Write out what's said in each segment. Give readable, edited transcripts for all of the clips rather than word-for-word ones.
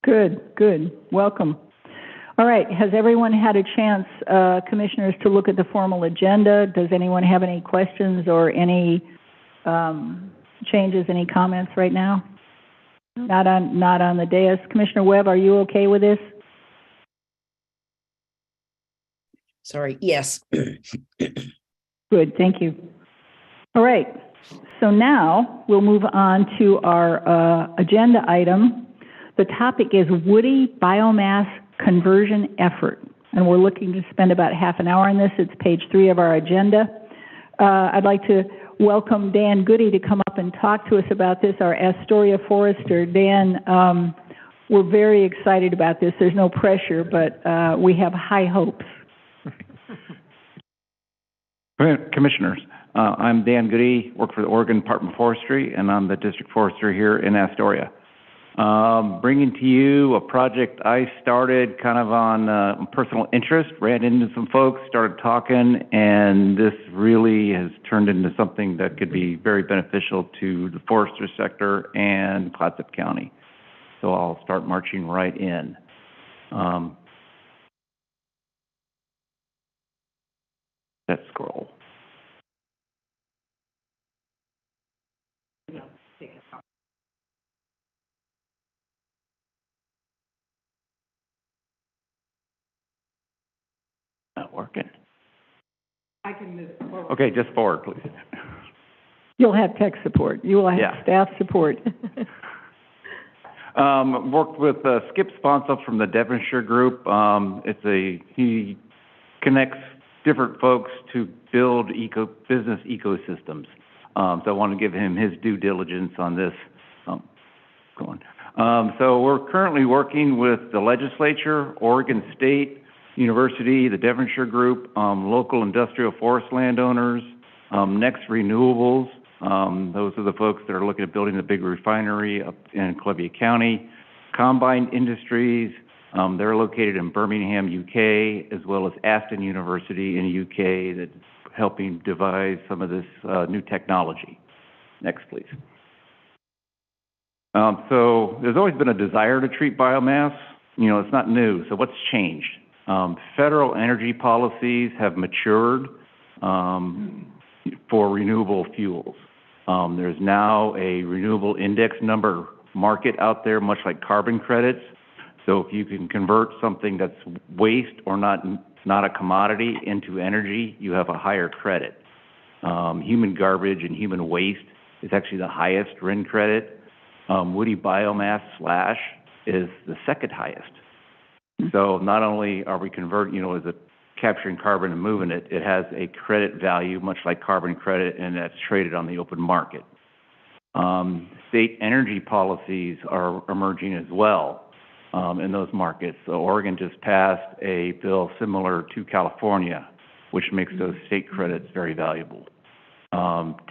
Good, good. Welcome. All right, has everyone had a chance, commissioners, to look at the formal agenda? Does anyone have any questions or any changes, any comments right now? Not on the dais. Commissioner Webb, are you okay with this? Sorry, yes. Good, thank you. All right, so now we'll move on to our agenda item. The topic is woody biomass conversion effort, and we're looking to spend about half an hour on this. It's page 3 of our agenda. I'd like to welcome Dan Goody to come up and talk to us about this, our Astoria forester. Dan, we're very excited about this. There's no pressure, but we have high hopes. Commissioners, I'm Dan Goody, work for the Oregon Department of Forestry, and I'm the district forester here in Astoria. Bringing to you a project I started kind of on personal interest, ran into some folks, started talking, and this really has turned into something that could be very beneficial to the forestry sector and Clatsop County. So I'll start marching right in. Let's scroll. Not working. I can move it forward. Okay, just forward, please. You'll have tech support. You will have staff support. Worked with Skip Sponsel from the Devonshire Group. He connects different folks to build business ecosystems. So I want to give him his due diligence on this. So we're currently working with the legislature, Oregon State University, the Devonshire Group, local industrial forest landowners, Next Renewables. Those are the folks that are looking at building the big refinery up in Columbia County. Combine Industries, they're located in Birmingham, UK, as well as Aston University in the UK that's helping devise some of this new technology. Next, please. So there's always been a desire to treat biomass. You know, it's not new. So what's changed? Federal energy policies have matured for renewable fuels. There's now a renewable index number market out there, much like carbon credits. So if you can convert something that's waste or not a commodity into energy, you have a higher credit. Human garbage and human waste is actually the highest RIN credit. Woody biomass slash is the second highest. So not only are we is it capturing carbon and moving it, it has a credit value, much like carbon credit, and that's traded on the open market. State energy policies are emerging as well in those markets. So Oregon just passed a bill similar to California, which makes those state credits very valuable.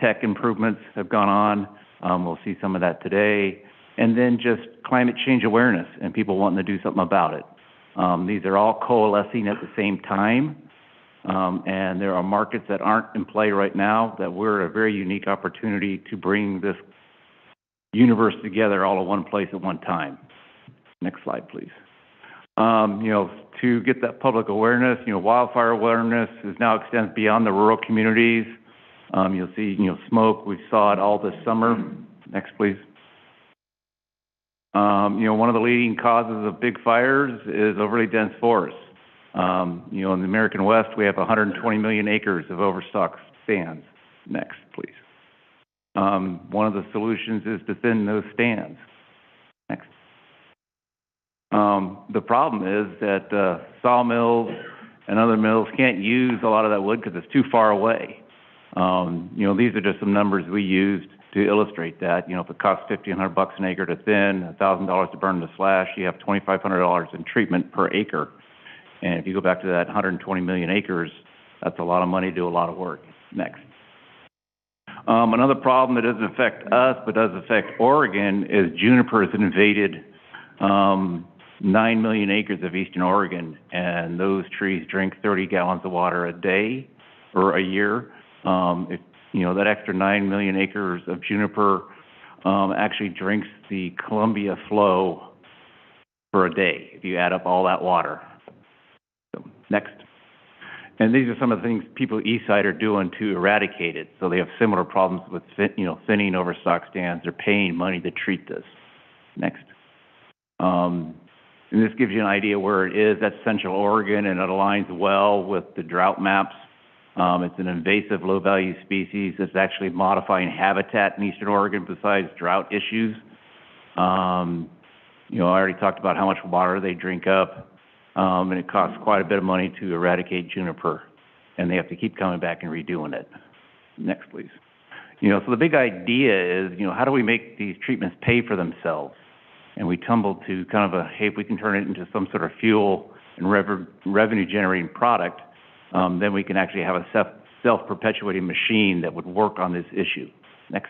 Tech improvements have gone on. We'll see some of that today. And then just climate change awareness and people wanting to do something about it. These are all coalescing at the same time, and there are markets that aren't in play right now that we're a very unique opportunity to bring this universe together all in one place at one time. Next slide, please. To get that public awareness, wildfire awareness now extends beyond the rural communities. You'll see, smoke. We saw it all this summer. Next, please. One of the leading causes of big fires is overly dense forests. In the American West, we have 120 million acres of overstocked stands. Next, please. One of the solutions is to thin those stands. Next. The problem is that sawmills and other mills can't use a lot of that wood because it's too far away. These are just some numbers we used to illustrate that. If it costs $1,500 an acre to thin, $1,000 to burn the slash, you have $2,500 in treatment per acre. And if you go back to that 120 million acres, that's a lot of money to do a lot of work. Next. Another problem that doesn't affect us but does affect Oregon is juniper has invaded 9 million acres of eastern Oregon, and those trees drink 30 gallons of water a day or a year. That extra 9 million acres of juniper actually drinks the Columbia flow for a day, if you add up all that water. So, next. And these are some of the things people at Eastside are doing to eradicate it. So they have similar problems with, thinning overstock stands. They're paying money to treat this. Next. And this gives you an idea where it is. That's Central Oregon, and it aligns well with the drought maps. It's an invasive low-value species. It's actually modifying habitat in Eastern Oregon besides drought issues. I already talked about how much water they drink up, and it costs quite a bit of money to eradicate juniper, and they have to keep coming back and redoing it. Next, please. So the big idea is, how do we make these treatments pay for themselves? And we tumbled to kind of hey, if we can turn it into some sort of fuel and revenue-generating product, then we can actually have a self-perpetuating machine that would work on this issue. Next.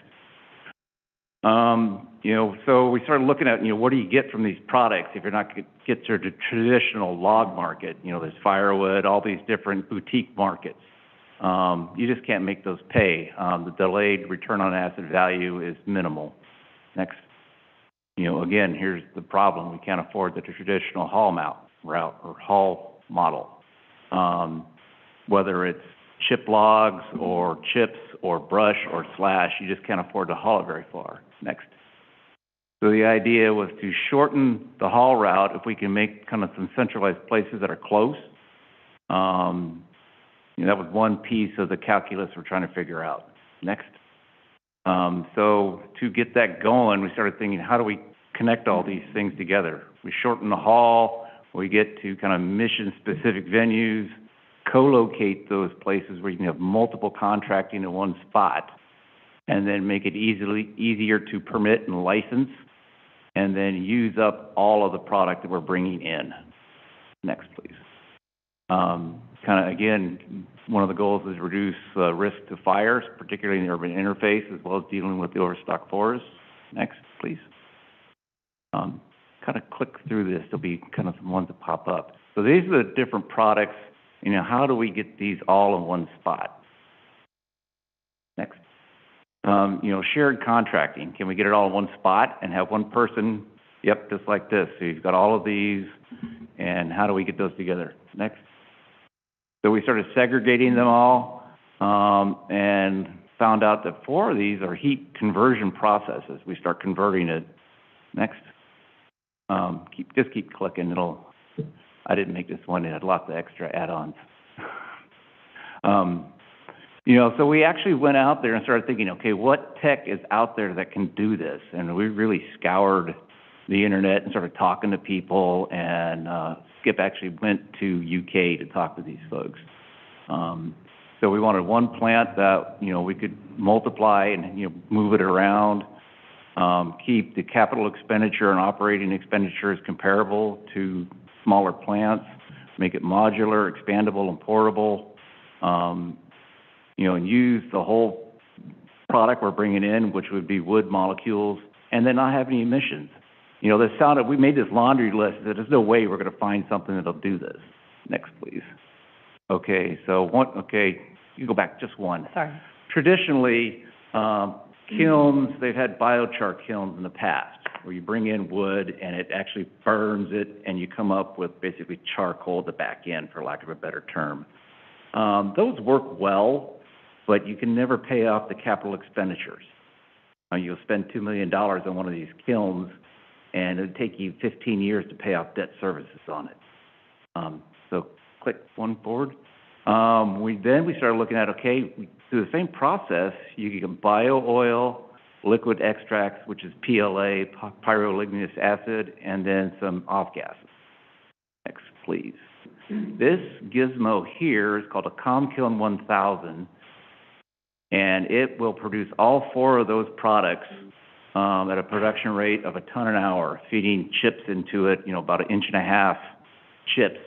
So we started looking at, what do you get from these products if you're not going to get to the traditional log market? There's firewood, all these different boutique markets. You just can't make those pay. The delayed return on asset value is minimal. Next. Again, here's the problem. We can't afford the traditional haul route or haul model. Whether it's chip logs or chips or brush or slash, you just can't afford to haul it very far. Next. So the idea was to shorten the haul route if we can make kind of some centralized places that are close. That was one piece of the calculus we're trying to figure out. Next. So to get that going, we started thinking, how do we connect all these things together? We shorten the haul, we get to kind of mission-specific venues, co-locate those places where you can have multiple contracting in one spot, and then make it easier to permit and license, and then use up all of the product that we're bringing in. Next, please. Again, one of the goals is reduce risk to fires, particularly in the urban interface, as well as dealing with the overstock forests. Next, please. Click through this. There'll be kind of some ones that pop up. So these are the different products. How do we get these all in one spot? Next. Shared contracting. Can we get it all in one spot and have one person, yep, just like this. So you've got all of these, and how do we get those together? Next. So we started segregating them all, and found out that 4 of these are heat conversion processes. We start converting it. Next. Keep clicking. I didn't make this one. It had lots of extra add-ons. So we actually went out there and started thinking, okay, what tech is out there that can do this? And we really scoured the internet and started talking to people, and Skip actually went to UK to talk to these folks. So we wanted one plant that, we could multiply and, move it around, keep the capital expenditure and operating expenditures comparable to smaller plants, make it modular, expandable, and portable, and use the whole product we're bringing in, which would be wood molecules, and then not have any emissions. We made this laundry list that there's no way we're going to find something that'll do this. Next, please. Okay, you go back just one. Sorry. Traditionally, kilns, they've had biochar kilns in the past, where you bring in wood and it actually burns it, and you come up with basically charcoal at the back end, for lack of a better term. Those work well, but you can never pay off the capital expenditures. You'll spend $2 million on one of these kilns, and it'll take you 15 years to pay off debt services on it. So click one forward. We started looking at, through the same process, you can bio oil, liquid extracts, which is PLA, pyroligneous acid, and then some off gases. Next, please. This gizmo here is called a ComKiln 1000, and it will produce all 4 of those products at a production rate of 1 ton an hour, feeding chips into it, about 1.5 inch chips.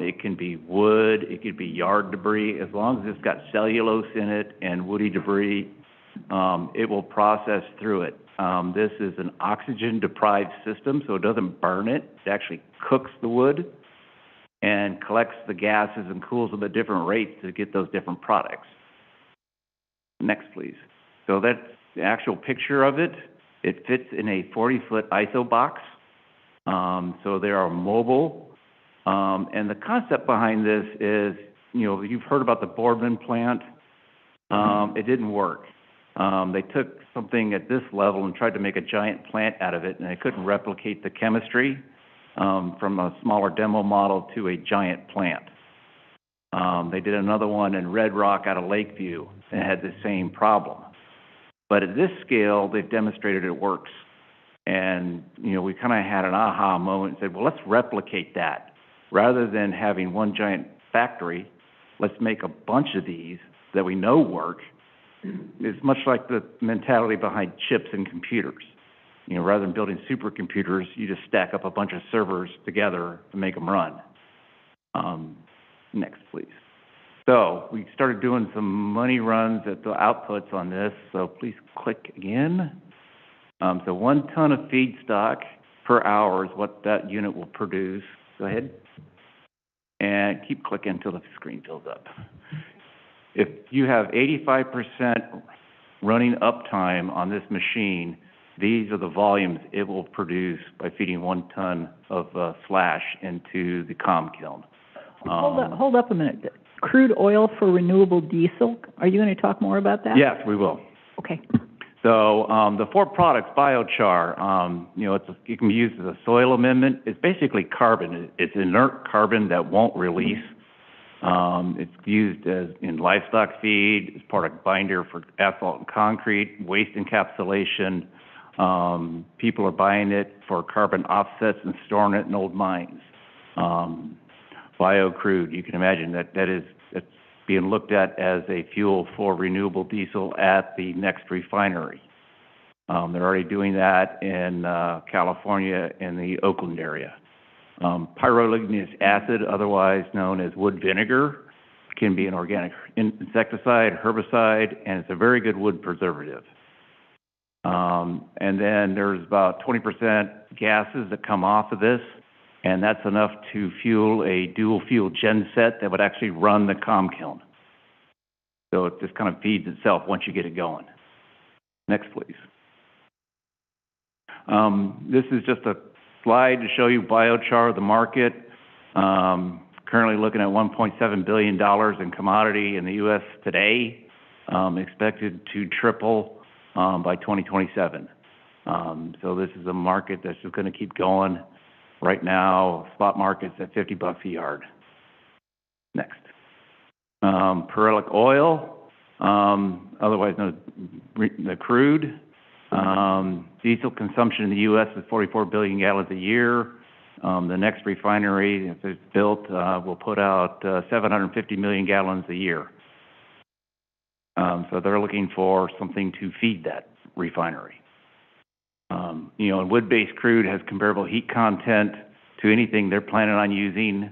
It can be wood, it could be yard debris. As long as it's got cellulose in it and woody debris, it will process through it. This is an oxygen-deprived system, so it doesn't burn it. It actually cooks the wood and collects the gases and cools them at different rates to get those different products. Next, please. So that's the actual picture of it. It fits in a 40-foot ISO box. So they are mobile. And the concept behind this is, you've heard about the Boardman plant. It didn't work. They took something at this level and tried to make a giant plant out of it, and they couldn't replicate the chemistry from a smaller demo model to a giant plant. They did another one in Red Rock out of Lakeview and had the same problem. But at this scale, they've demonstrated it works. And, we kind of had an aha moment and said, well, let's replicate that. Rather than having one giant factory, let's make a bunch of these that we know work. It's much like the mentality behind chips and computers. Rather than building supercomputers, you just stack up a bunch of servers together to make them run. Next, please. So we started doing some money runs at the outputs on this, so please click again. So 1 ton of feedstock per hour is what that unit will produce. Go ahead. And keep clicking until the screen fills up. If you have 85% running uptime on this machine, these are the volumes it will produce by feeding 1 ton of slash into the COM kiln. Hold up a minute. Crude oil for renewable diesel, are you going to talk more about that? Yes, we will. Okay. So the 4 products, biochar, it can be used as a soil amendment. It's basically carbon. It's inert carbon that won't release. It's used in livestock feed, as part of binder for asphalt and concrete, waste encapsulation. People are buying it for carbon offsets and storing it in old mines. Biocrude, you can imagine it's being looked at as a fuel for renewable diesel at the next refinery. They're already doing that in California in the Oakland area. Pyroligneous acid, otherwise known as wood vinegar, can be an organic insecticide, herbicide, and it's a very good wood preservative. And then there's about 20% gases that come off of this, and that's enough to fuel a dual fuel genset that would actually run the COM kiln. So it just kind of feeds itself once you get it going. Next, please. This is just a slide to show you biochar, the market. Currently looking at $1.7 billion in commodity in the U.S. today, expected to triple by 2027. So this is a market that's just going to keep going. Right now, spot market's at $50 a yard. Next. Perilic oil, otherwise known as the crude. Diesel consumption in the U.S. is 44 billion gallons a year. The next refinery, if it's built, will put out 750 million gallons a year. So they're looking for something to feed that refinery. And wood-based crude has comparable heat content to anything they're planning on using.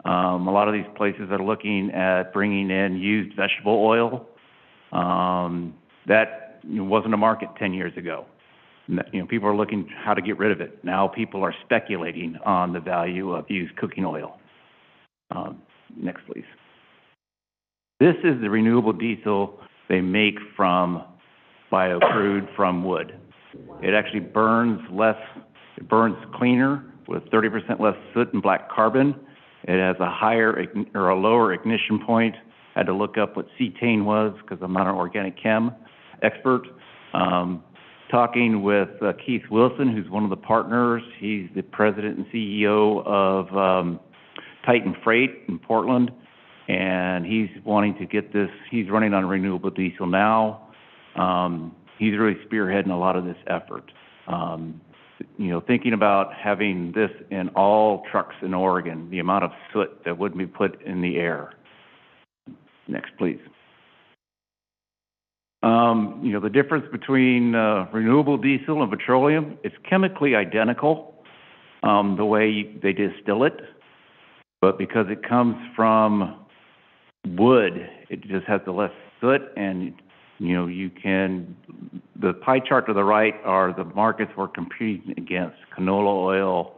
A lot of these places are looking at bringing in used vegetable oil. That wasn't a market 10 years ago. People are looking how to get rid of it. Now people are speculating on the value of used cooking oil. Next, please. This is the renewable diesel they make from biocrude from wood. It actually burns less, it burns cleaner with 30% less soot and black carbon. It has a higher or a lower ignition point. I had to look up what cetane was because I'm not an organic chem expert. Talking with Keith Wilson, who's one of the partners. He's the president and CEO of Titan Freight in Portland, and he's wanting to get this. He's running on renewable diesel now. He's really spearheading a lot of this effort. Thinking about having this in all trucks in Oregon, the amount of soot that would be put in the air. Next, please. The difference between renewable diesel and petroleum, it's chemically identical, the way they distill it, but because it comes from wood, it just has the less soot, and the pie chart to the right are the markets we're competing against: canola oil,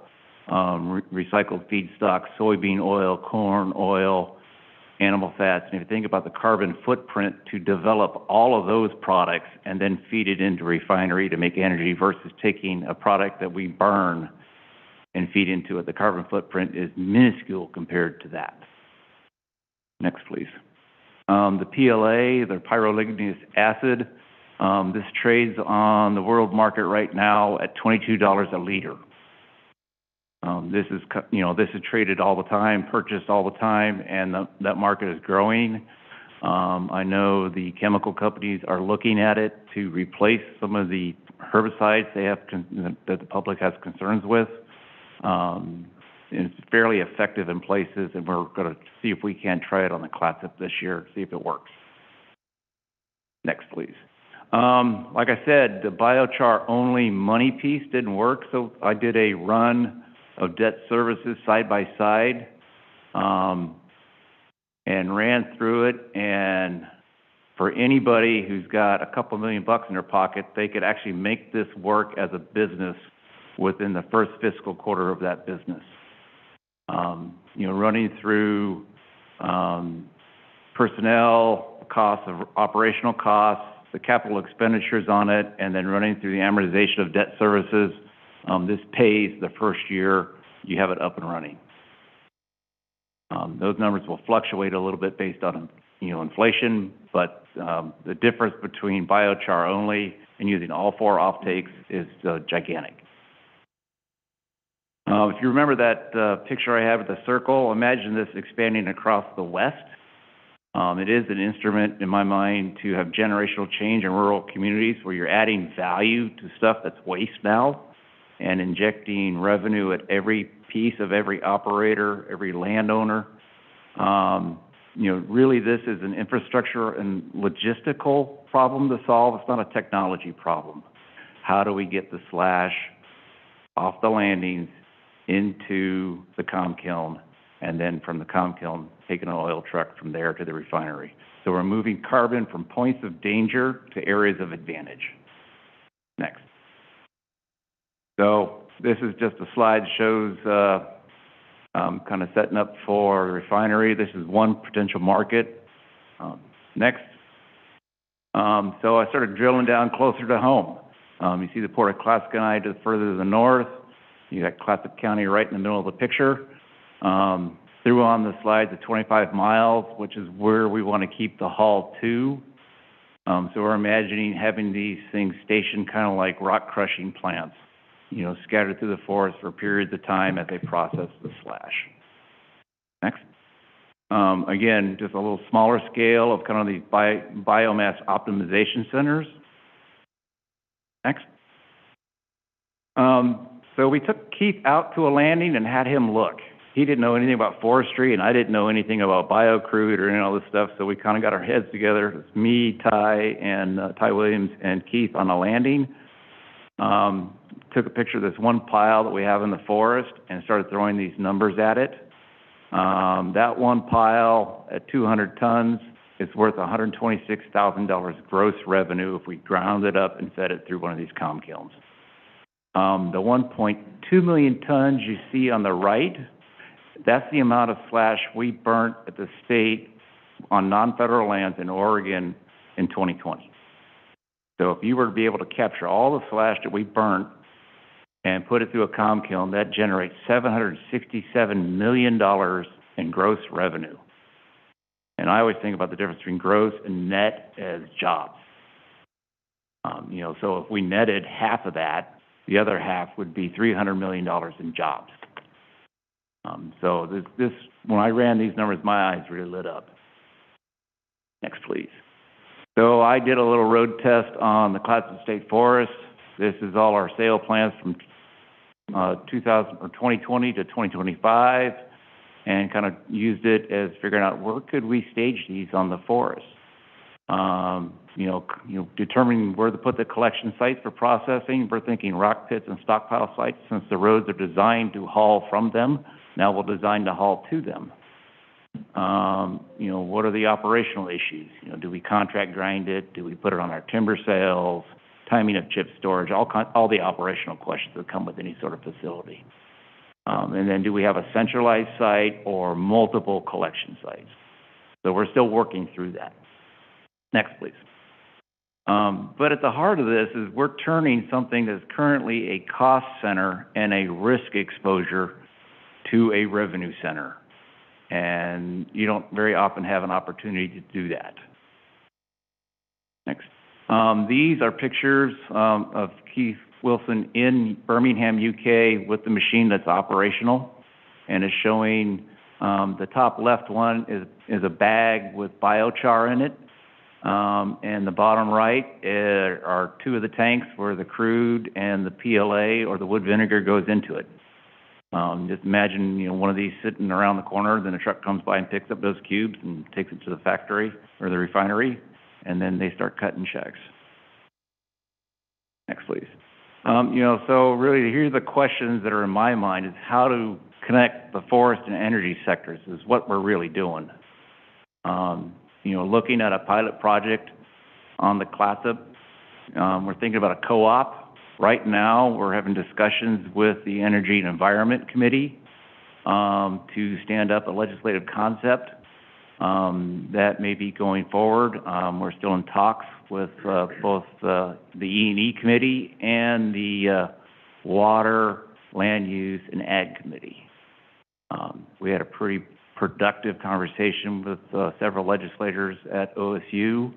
recycled feedstock, soybean oil, corn oil, animal fats. And if you think about the carbon footprint to develop all of those products and then feed it into refinery to make energy versus taking a product that we burn and feed into it. The carbon footprint is minuscule compared to that. Next, please. The PLA, the pyroligneous acid, this trades on the world market right now at $22 a liter. This is traded all the time, purchased all the time, and that market is growing. I know the chemical companies are looking at it to replace some of the herbicides they have that the public has concerns with. It's fairly effective in places, and we're going to see if we can try it on the Clatsop this year, see if it works. Next, please. Like I said, the biochar only money piece didn't work, so I did a run of debt services side by side, and ran through it. And for anybody who's got a couple $1 million in their pocket, they could actually make this work as a business within the first fiscal quarter of that business. Running through personnel costs, of operational costs, the capital expenditures on it, and then running through the amortization of debt services. This pays the first year you have it up and running. Those numbers will fluctuate a little bit based on inflation, but the difference between biochar only and using all 4 offtakes is gigantic. If you remember that picture I had with the circle, imagine this expanding across the West. It is an instrument, in my mind, to have generational change in rural communities where you're adding value to stuff that's waste now and injecting revenue at every piece of every operator, every landowner. Really this is an infrastructure and logistical problem to solve. It's not a technology problem. How do we get the slash off the landings into the COM kiln, and then from the COM kiln, taking an oil truck from there to the refinery? So we're moving carbon from points of danger to areas of advantage. Next. So this is just a slide that shows kind of setting up for the refinery. This is one potential market. Next. So I started drilling down closer to home. You see the Port of Clasconi to further to the north. You got Clatsop County right in the middle of the picture. Through on the slide the 25 miles, which is where we want to keep the haul to. So we're imagining having these things stationed kind of like rock crushing plants, scattered through the forest for periods of time as they process the slash. Next. Again, just a little smaller scale of kind of these biomass optimization centers. Next. So we took Keith out to a landing and had him look. He didn't know anything about forestry, and I didn't know anything about biocrude or any of all this stuff, so we kind of got our heads together. It's me, Ty Williams, and Keith on a landing. Took a picture of this one pile that we have in the forest and started throwing these numbers at it. That one pile at 200 tons is worth $126,000 gross revenue if we ground it up and fed it through one of these COM kilns. The 1.2 million tons you see on the right, that's the amount of slash we burnt at the state on non-federal lands in Oregon in 2020. So if you were to be able to capture all the slash that we burnt and put it through a COM kiln, that generates $767 million in gross revenue. And I always think about the difference between gross and net as jobs. So if we netted half of that, the other half would be $300 million in jobs. So this, when I ran these numbers, my eyes really lit up. Next, please. So I did a little road test on the Clatsop State Forest. This is all our sale plans from 2020 to 2025, and kind of used it as figuring out where could we stage these on the forest. Determining where to put the collection sites for processing. We're thinking rock pits and stockpile sites, since the roads are designed to haul from them. Now we'll design to haul to them. What are the operational issues? Do we contract grind it? Do we put it on our timber sales? Timing of chip storage? All the operational questions that come with any sort of facility. And then do we have a centralized site or multiple collection sites? So we're still working through that. Next, please. But at the heart of this is we're turning something that's currently a cost center and a risk exposure to a revenue center. And you don't very often have an opportunity to do that. Next. These are pictures of Keith Wilson in Birmingham, UK with the machine that's operational, and is showing the top left one is a bag with biochar in it. And the bottom right are two of the tanks where the crude and the PLA or the wood vinegar goes into it. Just imagine, one of these sitting around the corner, then a truck comes by and picks up those cubes and takes it to the factory or the refinery, and then they start cutting checks. Next, please. So really, here's the questions that are in my mind is how to connect the forest and energy sectors is what we're really doing. Looking at a pilot project on the Clatsop, we're thinking about a co-op. Right now, we're having discussions with the Energy and Environment Committee to stand up a legislative concept that may be going forward. We're still in talks with both the E&E Committee and the Water, Land Use, and Ag Committee. We had a pretty productive conversation with several legislators at OSU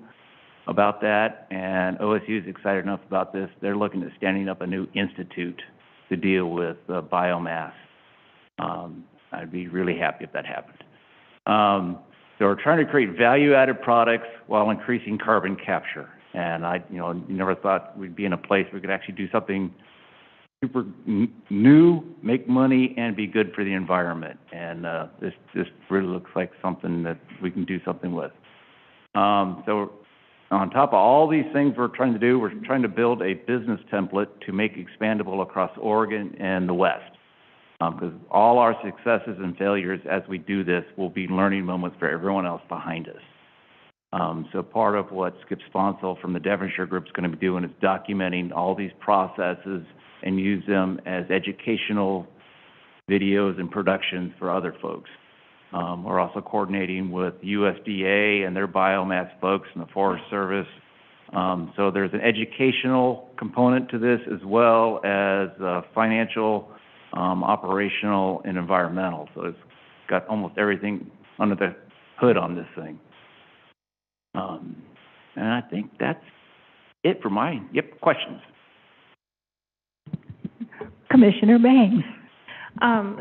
about that, and OSU is excited enough about this. They're looking at standing up a new institute to deal with biomass. I'd be really happy if that happened. So we're trying to create value-added products while increasing carbon capture. And I, never thought we'd be in a place where we could actually do something super new, make money, and be good for the environment. And this really looks like something that we can do something with. So on top of all these things we're trying to do, we're trying to build a business template to make expandable across Oregon and the West. Because all our successes and failures as we do this will be learning moments for everyone else behind us. So part of what Skip Sponsel from the Devonshire Group is going to be doing is documenting all these processes and use them as educational videos and productions for other folks. We're also coordinating with USDA and their biomass folks and the Forest Service. So there's an educational component to this as well as financial, operational, and environmental. So it's got almost everything under the hood on this thing. And I think that's it for mine. Yep, questions? Commissioner Bangs.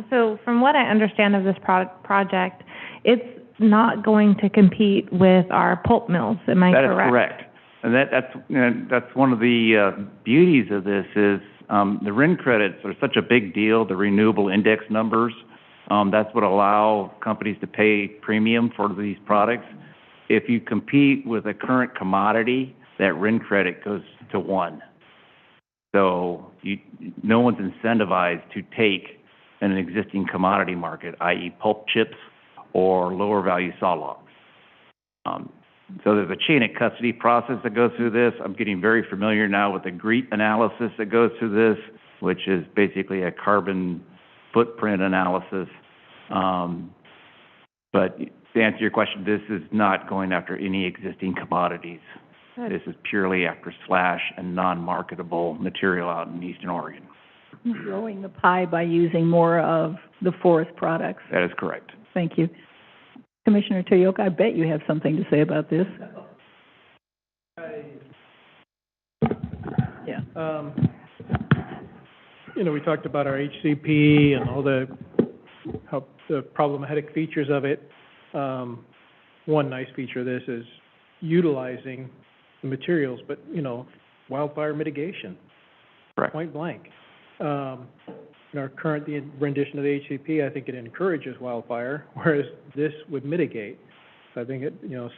So from what I understand of this project, it's not going to compete with our pulp mills. Am I correct? That is correct. And that's one of the beauties of this is the RIN credits are such a big deal, the renewable index numbers. That's what allow companies to pay premium for these products. If you compete with a current commodity, that RIN credit goes to 1. So no one's incentivized to take an existing commodity market, i.e. pulp chips or lower value saw logs. So there's a chain of custody process that goes through this. I'm getting very familiar now with the GREET analysis that goes through this, which is basically a carbon footprint analysis. But to answer your question, this is not going after any existing commodities. Good. This is purely after slash and non-marketable material out in Eastern Oregon. Growing the pie by using more of the forest products. That is correct. Thank you. Commissioner Toyoka, I bet you have something to say about this. Yeah. We talked about our HCP and all the problematic features of it. One nice feature of this is utilizing the materials, but, wildfire mitigation. Correct. Point blank. In our current rendition of the HCP, I think it encourages wildfire, whereas this would mitigate. So I think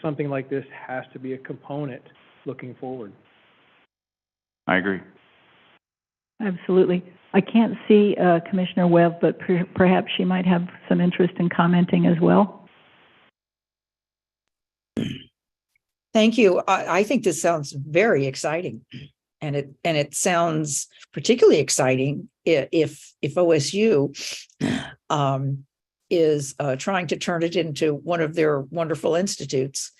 something like this has to be a component looking forward. I agree. Absolutely. I can't see Commissioner Webb, but perhaps she might have some interest in commenting as well. Thank you. I think this sounds very exciting. And it sounds particularly exciting if OSU is trying to turn it into one of their wonderful institutes.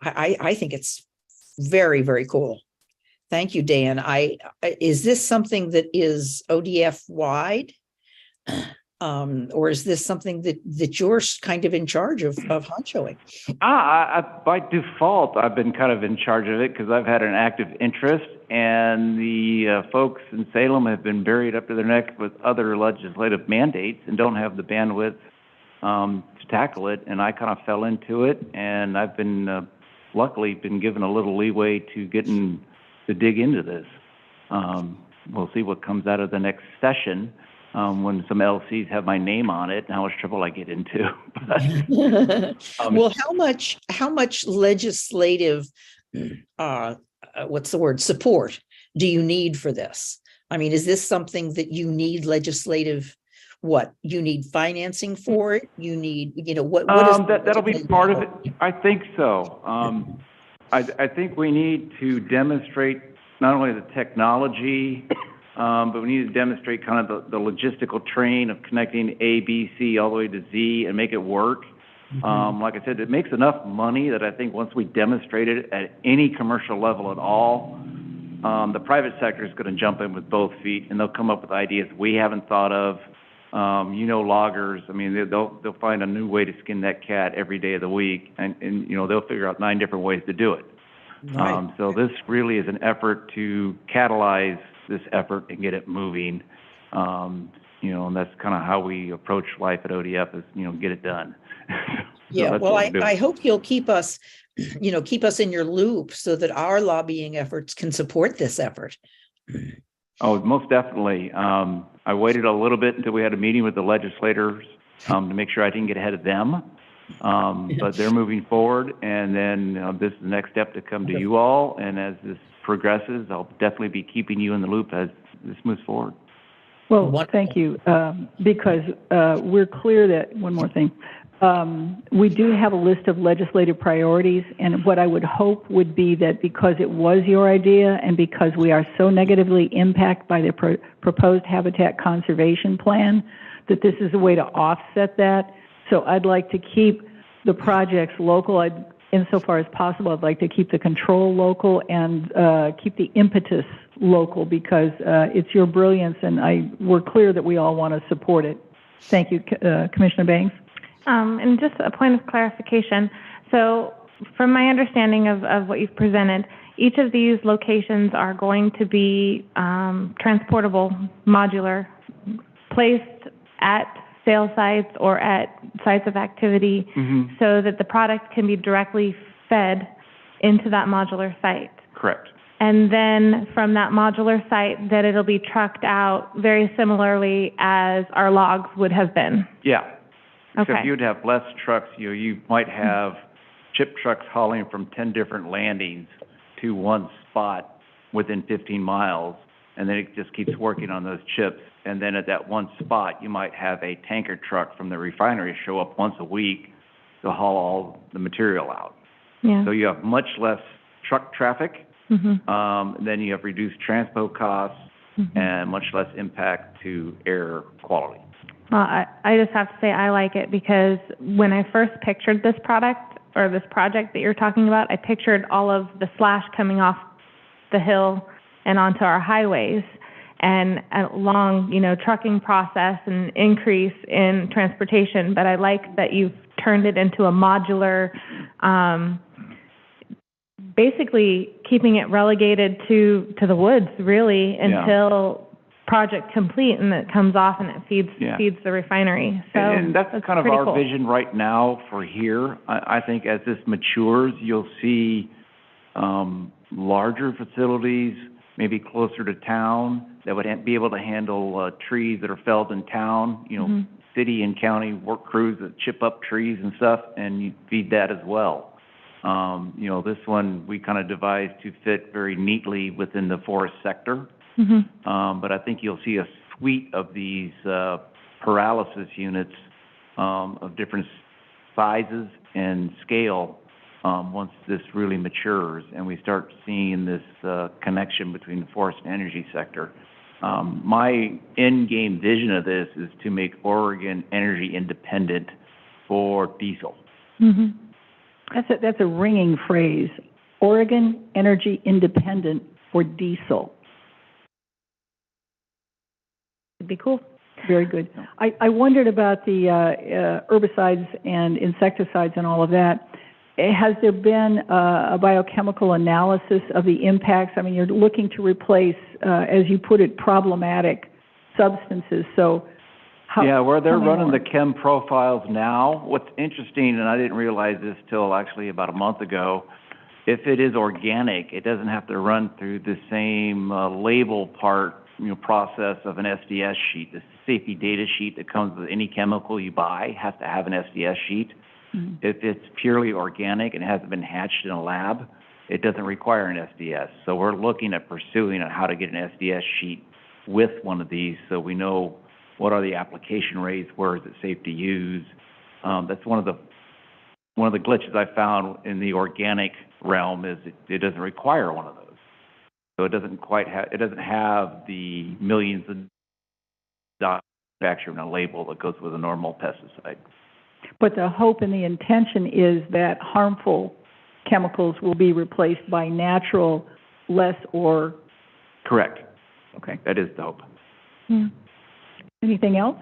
I think it's Very, very cool. Thank you, Dan. Is this something that is ODF wide? Or is this something that you're kind of in charge of honchoing? By default, I've been kind of in charge of it because I've had an active interest, and the folks in Salem have been buried up to their neck with other legislative mandates and don't have the bandwidth to tackle it. And I kind of fell into it, and I've been luckily been given a little leeway to dig into this. We'll see what comes out of the next session. When some LCs have my name on it, and how much trouble I get into. Well, how much legislative, support do you need for this? I mean, is this something that you need legislative, you need financing for it? You need, what is that'll be part of it. I think so. I think we need to demonstrate not only the technology, but we need to demonstrate kind of the logistical train of connecting A, B, C all the way to Z and make it work. Like I said, it makes enough money that I think once we demonstrate it at any commercial level at all, the private sector is going to jump in with both feet, and they'll come up with ideas we haven't thought of. Loggers, I mean, they'll find a new way to skin that cat every day of the week, and they'll figure out 9 different ways to do it. Right. So this really is an effort to catalyze this effort and get it moving, and that's kind of how we approach life at ODF is, get it done. Yeah, well, I hope you'll keep us in your loop so that our lobbying efforts can support this effort. Oh, most definitely. I waited a little bit until we had a meeting with the legislators to make sure I didn't get ahead of them. But they're moving forward, and then this is the next step to come to you all, and as this progresses, I'll definitely be keeping you in the loop as this moves forward. Well, thank you, because we're clear that, one more thing, we do have a list of legislative priorities, and what I would hope would be that because it was your idea and because we are so negatively impacted by the proposed habitat conservation plan, that this is a way to offset that. So I'd like to keep the projects local. Insofar as possible, I'd like to keep the control local and keep the impetus local, because it's your brilliance, and we're clear that we all want to support it. Thank you, Commissioner Banks. And just a point of clarification. So from my understanding of what you've presented, each of these locations are going to be transportable, modular, placed at sale sites or at sites of activity, so that the product can be directly fed into that modular site. Correct. And then from that modular site, that it'll be trucked out very similarly as our logs would have been. Yeah. Okay. Except you'd have less trucks. You might have chip trucks hauling from 10 different landings to one spot within 15 miles, and then it just keeps working on those chips. And then at that one spot, you might have a tanker truck from the refinery show up once a week to haul all the material out. Yeah. So you have much less truck traffic, then you have reduced transport costs, and much less impact to air quality. Well, I just have to say I like it, because when I first pictured this product or this project that you're talking about, I pictured all of the slash coming off the hill and onto our highways, and a long, trucking process and increase in transportation. But I like that you've turned it into a modular, basically keeping it relegated to the woods, really, until project complete, and it comes off and it feeds the refinery. So and that's kind of our cool vision right now for here. I think as this matures, you'll see larger facilities, maybe closer to town, that would be able to handle trees that are felled in town, city and county work crews that chip up trees and stuff, and you feed that as well. This one we kind of devised to fit very neatly within the forest sector. But I think you'll see a suite of these paralysis units of different sizes and scale once this really matures and we start seeing this connection between the forest and energy sector. My end game vision of this is to make Oregon energy independent for diesel. That's a ringing phrase, Oregon Energy Independent for diesel. It'd be cool. Very good. I wondered about the herbicides and insecticides and all of that. Has there been a biochemical analysis of the impacts? I mean, you're looking to replace, as you put it, problematic substances. So Yeah, where they're tell me running more. the chem profiles now, what's interesting, and I didn't realize this till actually about a month ago, if it is organic, it doesn't have to run through the same label part, process of an SDS sheet. The safety data sheet that comes with any chemical you buy has to have an SDS sheet. Mhm. If it's purely organic and hasn't been hatched in a lab, it doesn't require an SDS. So we're looking at pursuing on how to get an SDS sheet with one of these so we know what are the application rates, where is it safe to use. That's one of the glitches I found in the organic realm is it doesn't require one of those. So it doesn't have the millions of dollars manufactured on a label that goes with a normal pesticide. But the hope and the intention is that harmful chemicals will be replaced by natural, less or... Correct. Okay. That is the hope. Yeah. Anything else?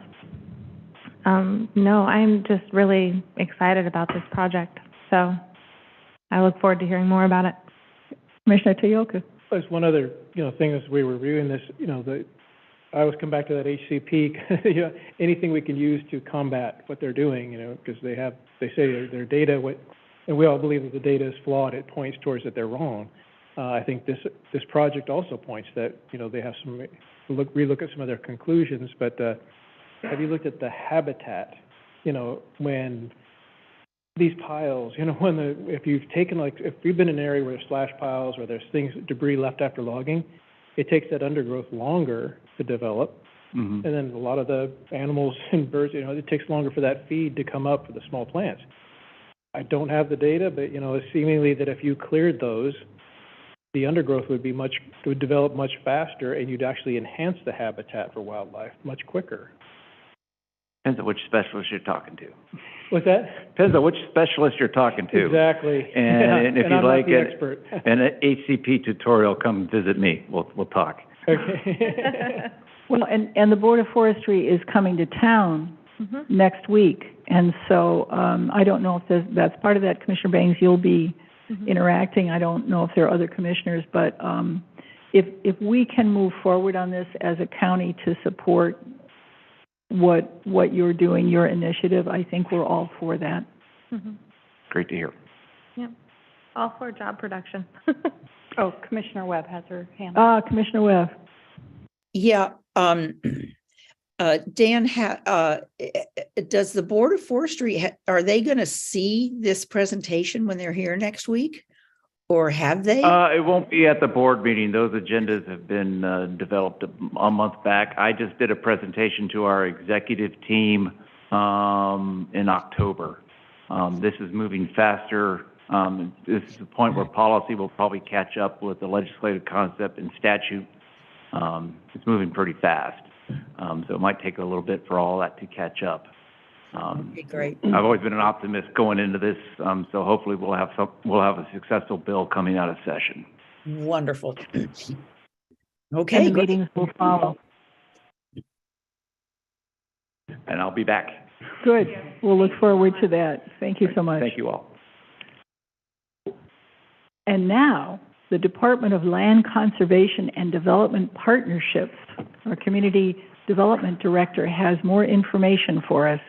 No, I'm just really excited about this project. So I look forward to hearing more about it. Commissioner Teoka. There's one other, thing as we were reviewing this, I always come back to that HCP, anything we can use to combat what they're doing, because they say their data, and we all believe that the data is flawed, it points towards that they're wrong. I think this project also points that, they have relook at some of their conclusions, but, have you looked at the habitat, when these piles, if you've taken if you've been in an area where there's slash piles or there's debris left after logging, it takes that undergrowth longer to develop. Mm-hmm. And then a lot of the animals and birds, it takes longer for that feed to come up for the small plants. I don't have the data, but, it's seemingly that if you cleared those, the undergrowth would develop much faster and you'd actually enhance the habitat for wildlife much quicker. Depends on which specialist you're talking to. What's that? Depends on which specialist you're talking to. Exactly. And if and you'd I'm like not the expert. an HCP tutorial, come visit me. We'll talk. Okay. Well, and the Board of Forestry is coming to town next week. And so I don't know if that's part of that. Commissioner Bangs, you'll be interacting. I don't know if there are other commissioners, but if we can move forward on this as a county to support what you're doing, your initiative, I think we're all for that. Great to hear. Yeah. All for job production. Oh, Commissioner Webb has her hand. Commissioner Webb. Yeah, Dan, does the Board of Forestry, are they going to see this presentation when they're here next week? Or have they? It won't be at the board meeting. Those agendas have been developed a month back. I just did a presentation to our executive team in October. This is moving faster. This is the point where policy will probably catch up with the legislative concept and statute. It's moving pretty fast. So it might take a little bit for all that to catch up. Okay, great. I've always been an optimist going into this, so hopefully we'll have a successful bill coming out of session. Wonderful. And Okay, the great. meetings will follow. And I'll be back. Good. We'll look forward to that. Thank you so much. Thank you all. And now, the Department of Land Conservation and Development Partnerships, our Community Development Director, has more information for us.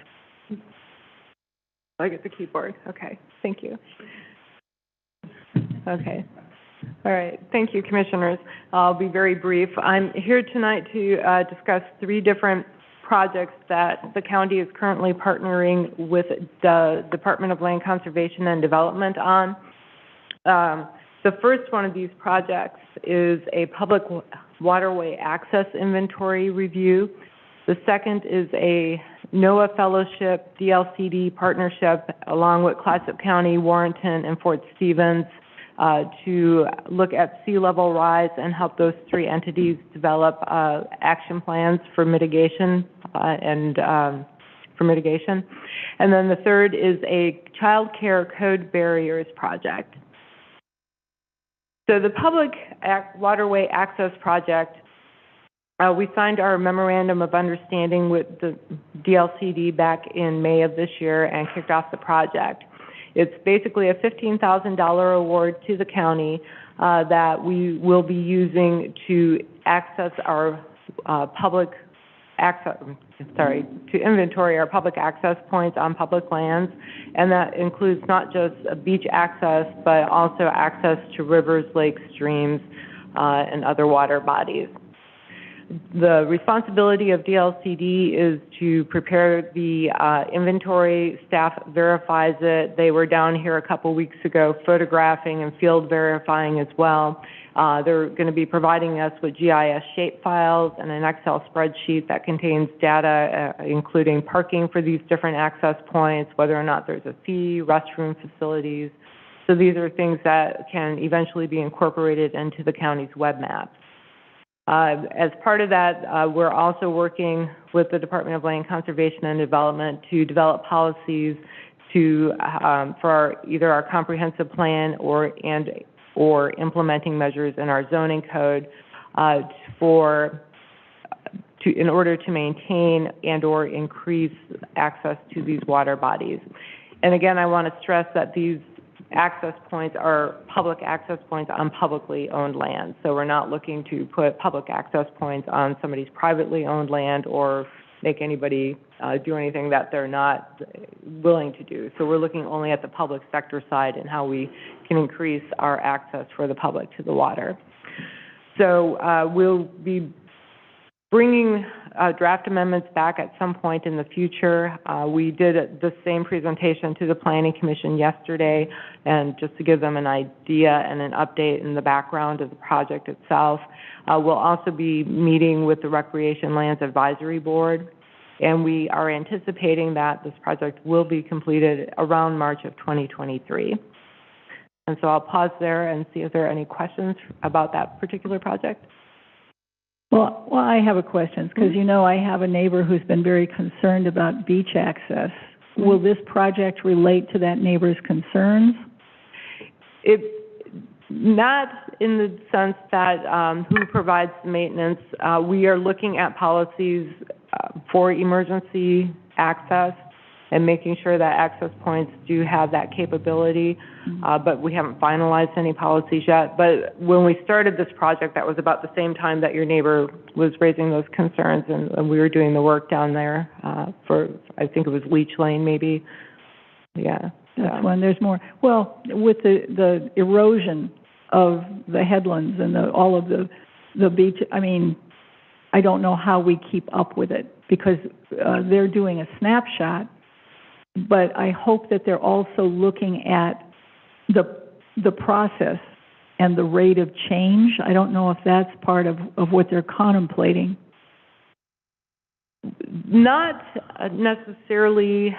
I get the keyboard. Okay, thank you. Okay. All right, thank you, Commissioners. I'll be very brief. I'm here tonight to discuss 3 different projects that the county is currently partnering with the Department of Land Conservation and Development on. The first one of these projects is a public waterway access inventory review. The second is a NOAA Fellowship DLCD partnership along with Clatsop County, Warrenton, and Fort Stevens to look at sea level rise and help those 3 entities develop action plans for mitigation And then the third is a child care code barriers project. So the Public Waterway Access Project, we signed our memorandum of understanding with the DLCD back in May of this year and kicked off the project. It's basically a $15,000 award to the county that we will be using to access our to inventory our public access points on public lands, and that includes not just beach access, but also access to rivers, lakes, streams, and other water bodies. The responsibility of DLCD is to prepare the inventory. Staff verifies it. They were down here a couple weeks ago photographing and field verifying as well. They're going to be providing us with GIS shapefiles and an Excel spreadsheet that contains data, including parking for these different access points, whether or not there's a fee, restroom facilities. So these are things that can eventually be incorporated into the county's web maps. As part of that, we're also working with the Department of Land Conservation and Development to develop policies for either our comprehensive plan or implementing measures in our zoning code in order to maintain and or increase access to these water bodies. And again, I want to stress that these access points are public access points on publicly owned land. So we're not looking to put public access points on somebody's privately owned land or make anybody do anything that they're not willing to do. So we're looking only at the public sector side and how we can increase our access for the public to the water. So we'll be bringing draft amendments back at some point in the future. We did the same presentation to the Planning Commission yesterday, and just to give them an idea and an update in the background of the project itself. We'll also be meeting with the Recreation Lands Advisory Board, and we are anticipating that this project will be completed around March of 2023. And so I'll pause there and see if there are any questions about that particular project. Well, I have a question, because you know I have a neighbor who's been very concerned about beach access. Will this project relate to that neighbor's concerns? Not in the sense that who provides the maintenance. We are looking at policies for emergency access and making sure that access points do have that capability, but we haven't finalized any policies yet. But when we started this project, that was about the same time that your neighbor was raising those concerns, and we were doing the work down there for, I think it was Leech Lane maybe. Yeah. That's when there's more. Well, with the erosion of the headlands and all of the beach, I mean, I don't know how we keep up with it, because they're doing a snapshot, but I hope that they're also looking at the process and the rate of change. I don't know if that's part of what they're contemplating. Not necessarily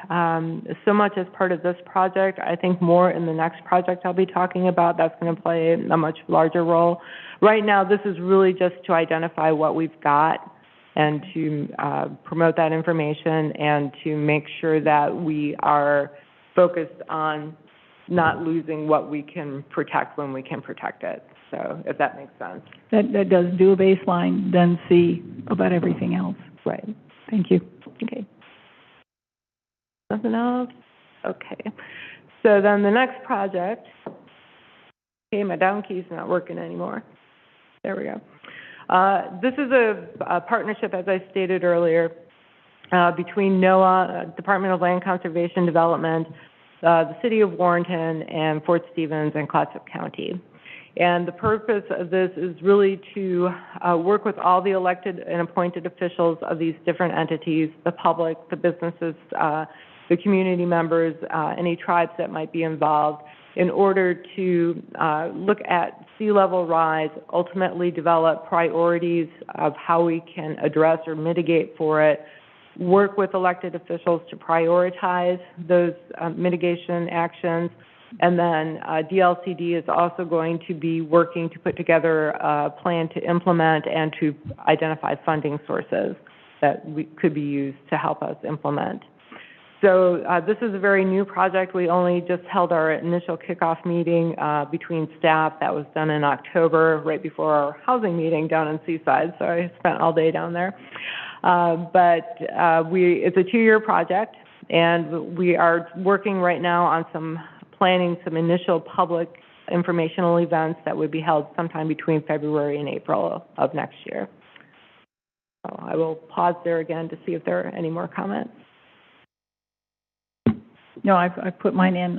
so much as part of this project. I think more in the next project I'll be talking about, that's going to play a much larger role. Right now, this is really just to identify what we've got and to promote that information and to make sure that we are focused on not losing what we can protect when we can protect it. So if that makes sense. That does. Do a baseline, then see about everything else. Right. Thank you. Okay. Nothing else? Okay. So then the next project, okay, my down key's not working anymore. There we go. This is a partnership, as I stated earlier, between NOAA, Department of Land Conservation Development, the City of Warrenton, and Fort Stevens and Clatsop County. And the purpose of this is really to work with all the elected and appointed officials of these different entities, the public, the businesses, the community members, any tribes that might be involved, in order to look at sea level rise, ultimately develop priorities of how we can address or mitigate for it, work with elected officials to prioritize those mitigation actions, and then DLCD is also going to be working to put together a plan to implement and to identify funding sources that could be used to help us implement. So this is a very new project. We only just held our initial kickoff meeting between staff. That was done in October, right before our housing meeting down in Seaside. So I spent all day down there. It's a 2-year project, and we are working right now on planning some initial public informational events that would be held sometime between February and April of next year. So I will pause there again to see if there are any more comments. No, I've put mine in.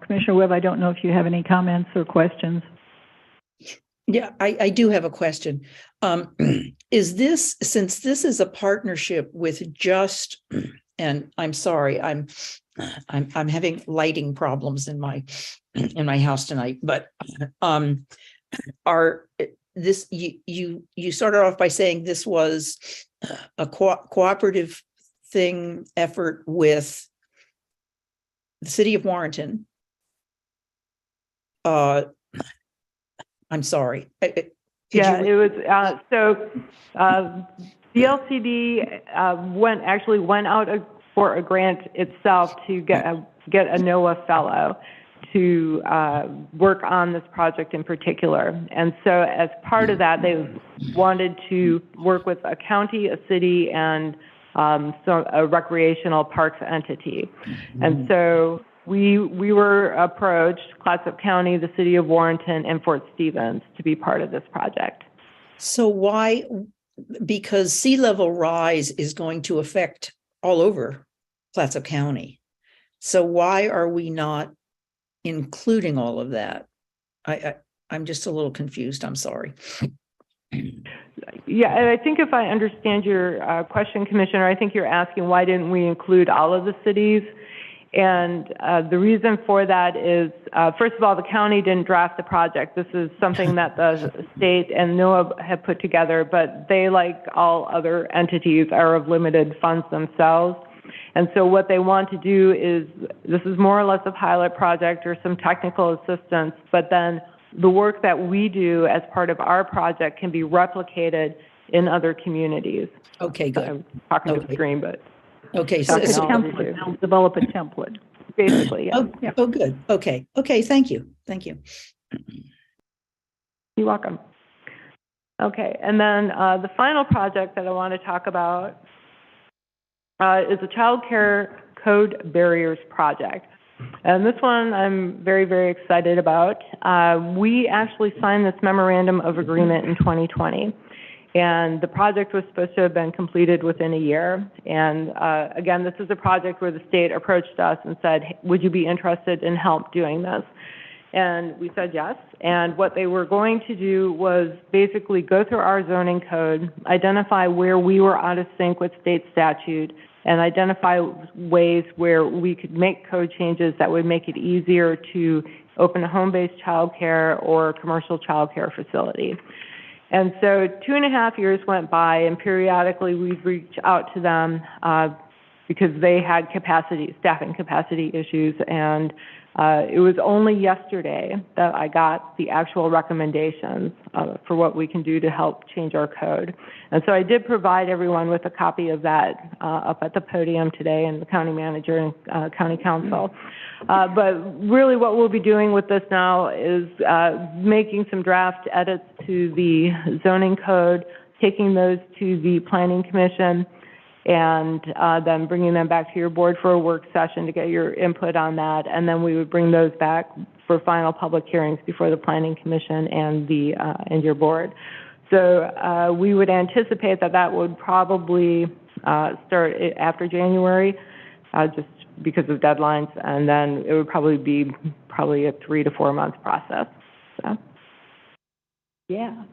Commissioner Webb, I don't know if you have any comments or questions. Yeah, I do have a question. Since this is a partnership with Just, and I'm sorry, I'm having lighting problems in my house tonight, but you started off by saying this was a cooperative effort with the city of Warrenton. I'm sorry. It was, the LCD went out for a grant itself to get a NOAA fellow to work on this project in particular. And so as part of that, they wanted to work with a county, a city, and a recreational parks entity. And so we were approached, Clatsop County, the city of Warrenton, and Fort Stevens to be part of this project. So why? Because sea level rise is going to affect all over Clatsop County. So why are we not including all of that? I'm just a little confused. I'm sorry. Yeah, and I think if I understand your question, Commissioner, I think you're asking why didn't we include all of the cities? And the reason for that is, first of all, the county didn't draft the project. This is something that the state and NOAA have put together, but they, like all other entities, are of limited funds themselves. And so what they want to do is, this is more or less a pilot project or some technical assistance, but then the work that we do as part of our project can be replicated in other communities. Okay, good. I'm talking to the screen, but okay, So they'll develop a template. basically, yeah. Oh, good. Okay, thank you. You're welcome. Okay, and then the final project that I want to talk about is a child care code barriers project. And this one I'm very, very excited about. We actually signed this memorandum of agreement in 2020. And the project was supposed to have been completed within a year. And again, this is a project where the state approached us and said, hey, would you be interested in help doing this? And we said yes. And what they were going to do was basically go through our zoning code, identify where we were out of sync with state statute, and identify ways where we could make code changes that would make it easier to open a home-based child care or commercial child care facility. And so 2.5 years went by, and periodically we'd reach out to them because they had staffing capacity issues. And it was only yesterday that I got the actual recommendations for what we can do to help change our code. And so I did provide everyone with a copy of that up at the podium today, and the county manager and county council. But really what we'll be doing with this now is making some draft edits to the zoning code, taking those to the planning commission, and then bringing them back to your board for a work session to get your input on that. And then we would bring those back for final public hearings before the planning commission and your board. So we would anticipate that would probably start after January, just because of deadlines, and then it would probably be a 3 to 4 month process. So, yeah.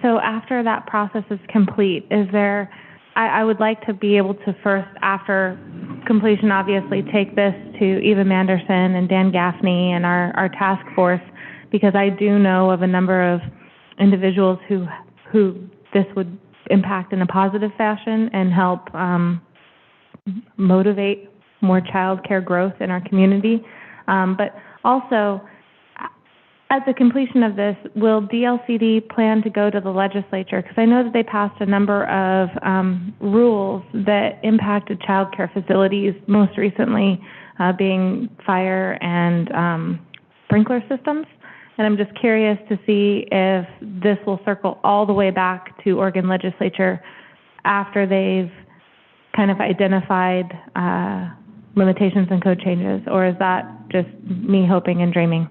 So after that process is complete, I would like to be able to first, after completion, obviously, take this to Eva Manderson and Dan Gaffney and our task force, because I do know of a number of individuals who this would impact in a positive fashion and help motivate more child care growth in our community. But also, At the completion of this, will DLCD plan to go to the legislature? Because I know that they passed a number of rules that impacted childcare facilities, most recently being fire and sprinkler systems. And I'm just curious to see if this will circle all the way back to Oregon legislature after they've kind of identified limitations and code changes, or is that just me hoping and dreaming?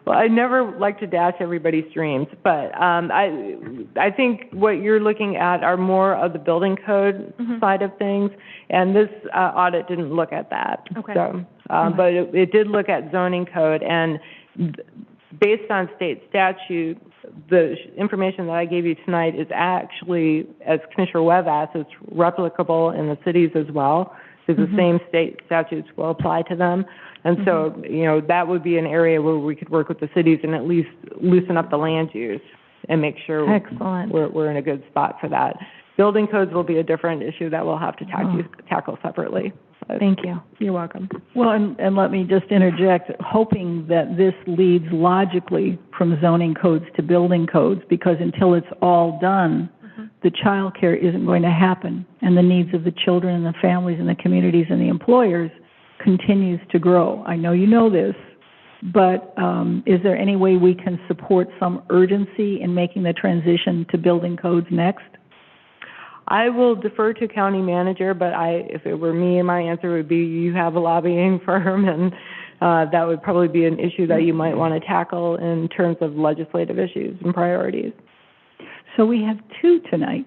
Well, I never like to dash everybody's dreams, but I think what you're looking at are more of the building code side of things, and this audit didn't look at that. Okay. So, but it did look at zoning code, and based on state statute, the information that I gave you tonight is actually, as Commissioner Webb asked, it's replicable in the cities as well, because the same state statutes will apply to them. And so, you know, that would be an area where we could work with the cities and at least loosen up the land use and make sure Excellent. we're in a good spot for that. Building codes will be a different issue that we'll have to tackle separately. Thank you. You're welcome. Well, and let me just interject, hoping that this leads logically from zoning codes to building codes, because until it's all done, the child care isn't going to happen, and the needs of the children and the families and the communities and the employers continues to grow. I know you know this, but is there any way we can support some urgency in making the transition to building codes next? I will defer to county manager, but if it were me, my answer would be you have a lobbying firm, and that would probably be an issue that you might want to tackle in terms of legislative issues and priorities. So we have two tonight.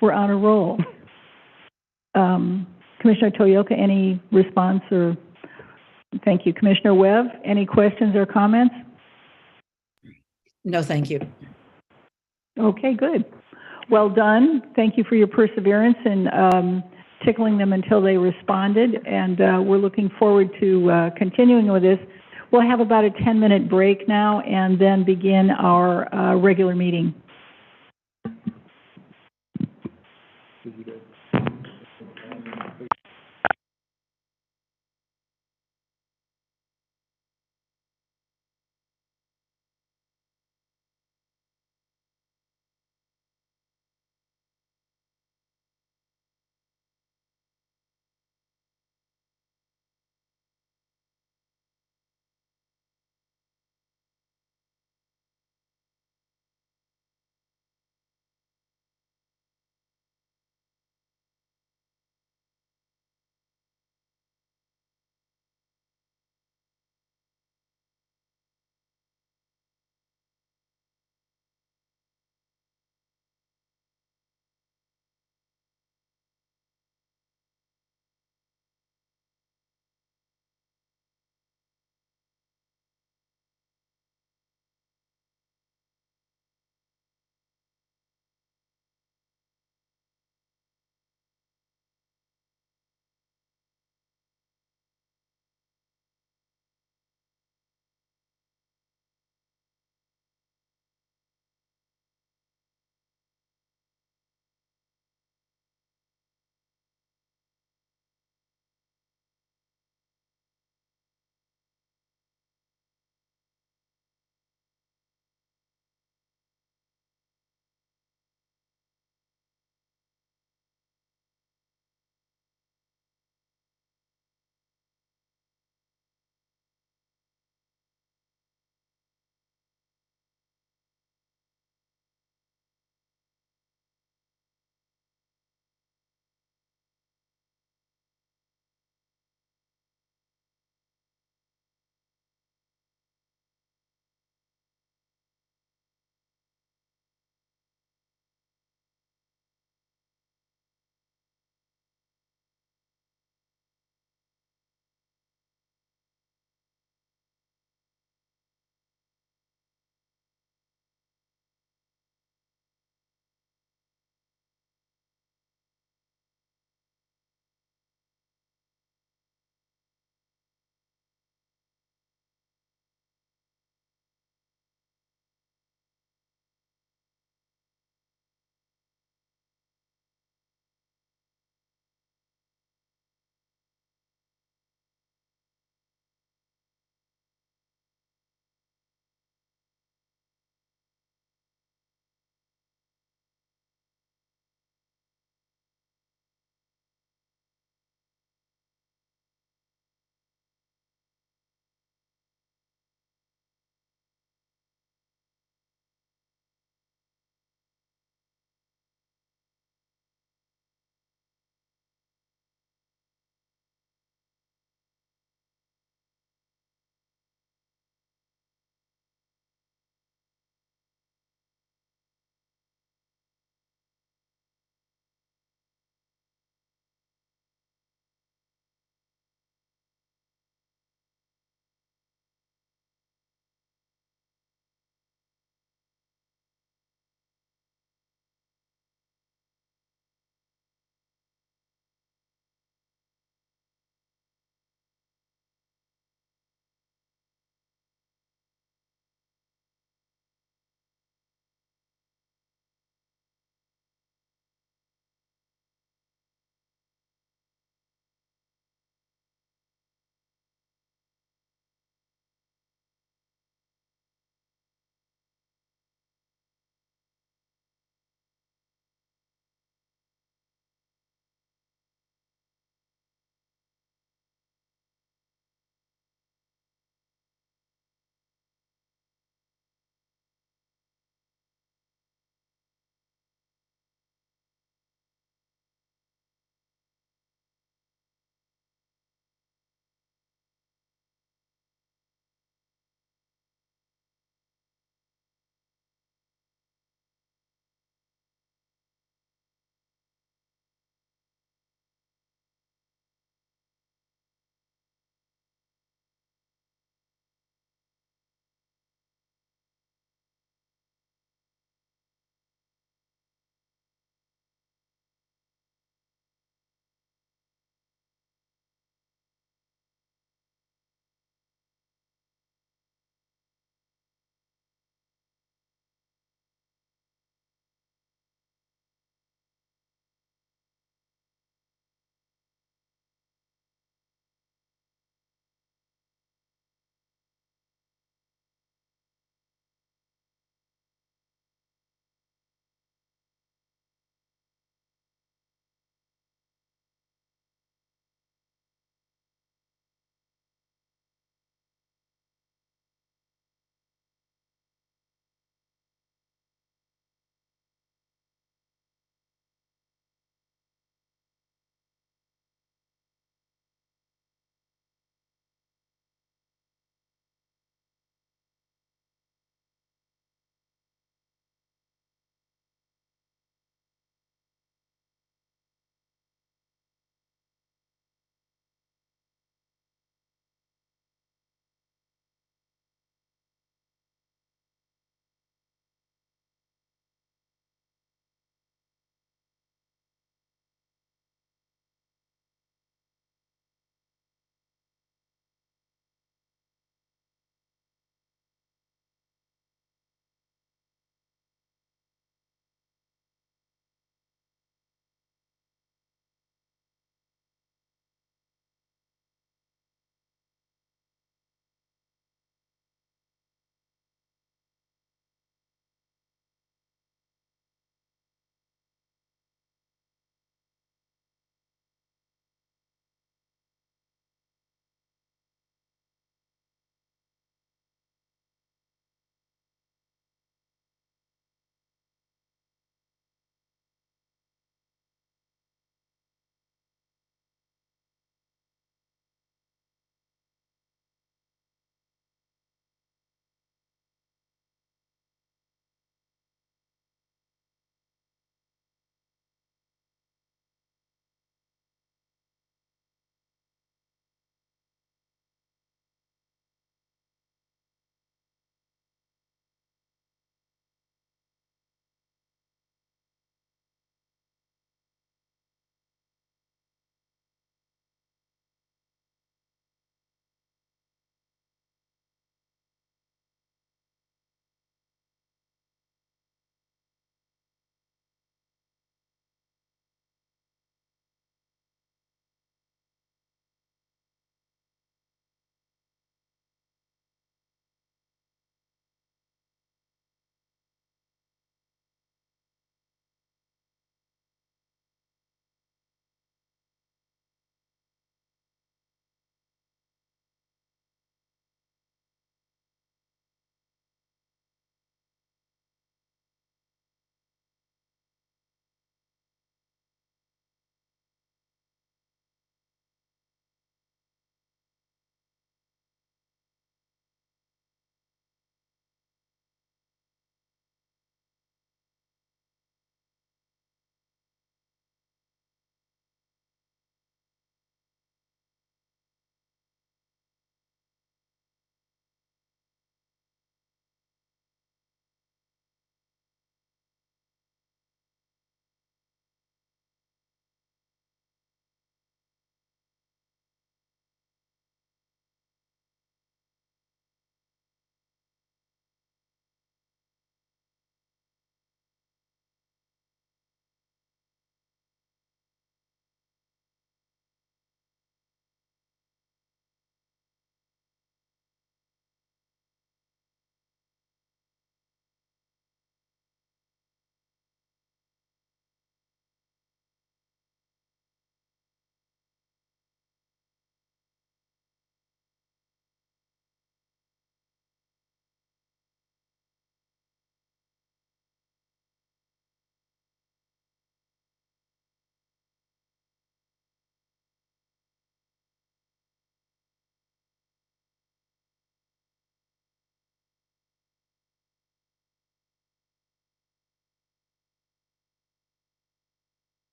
We're on a roll. Commissioner Toyoka, any response or? Thank you. Commissioner Webb, any questions or comments? No, thank you. Okay, good. Well done. Thank you for your perseverance in tickling them until they responded, and we're looking forward to continuing with this. We'll have about a 10-minute break now and then begin our regular meeting.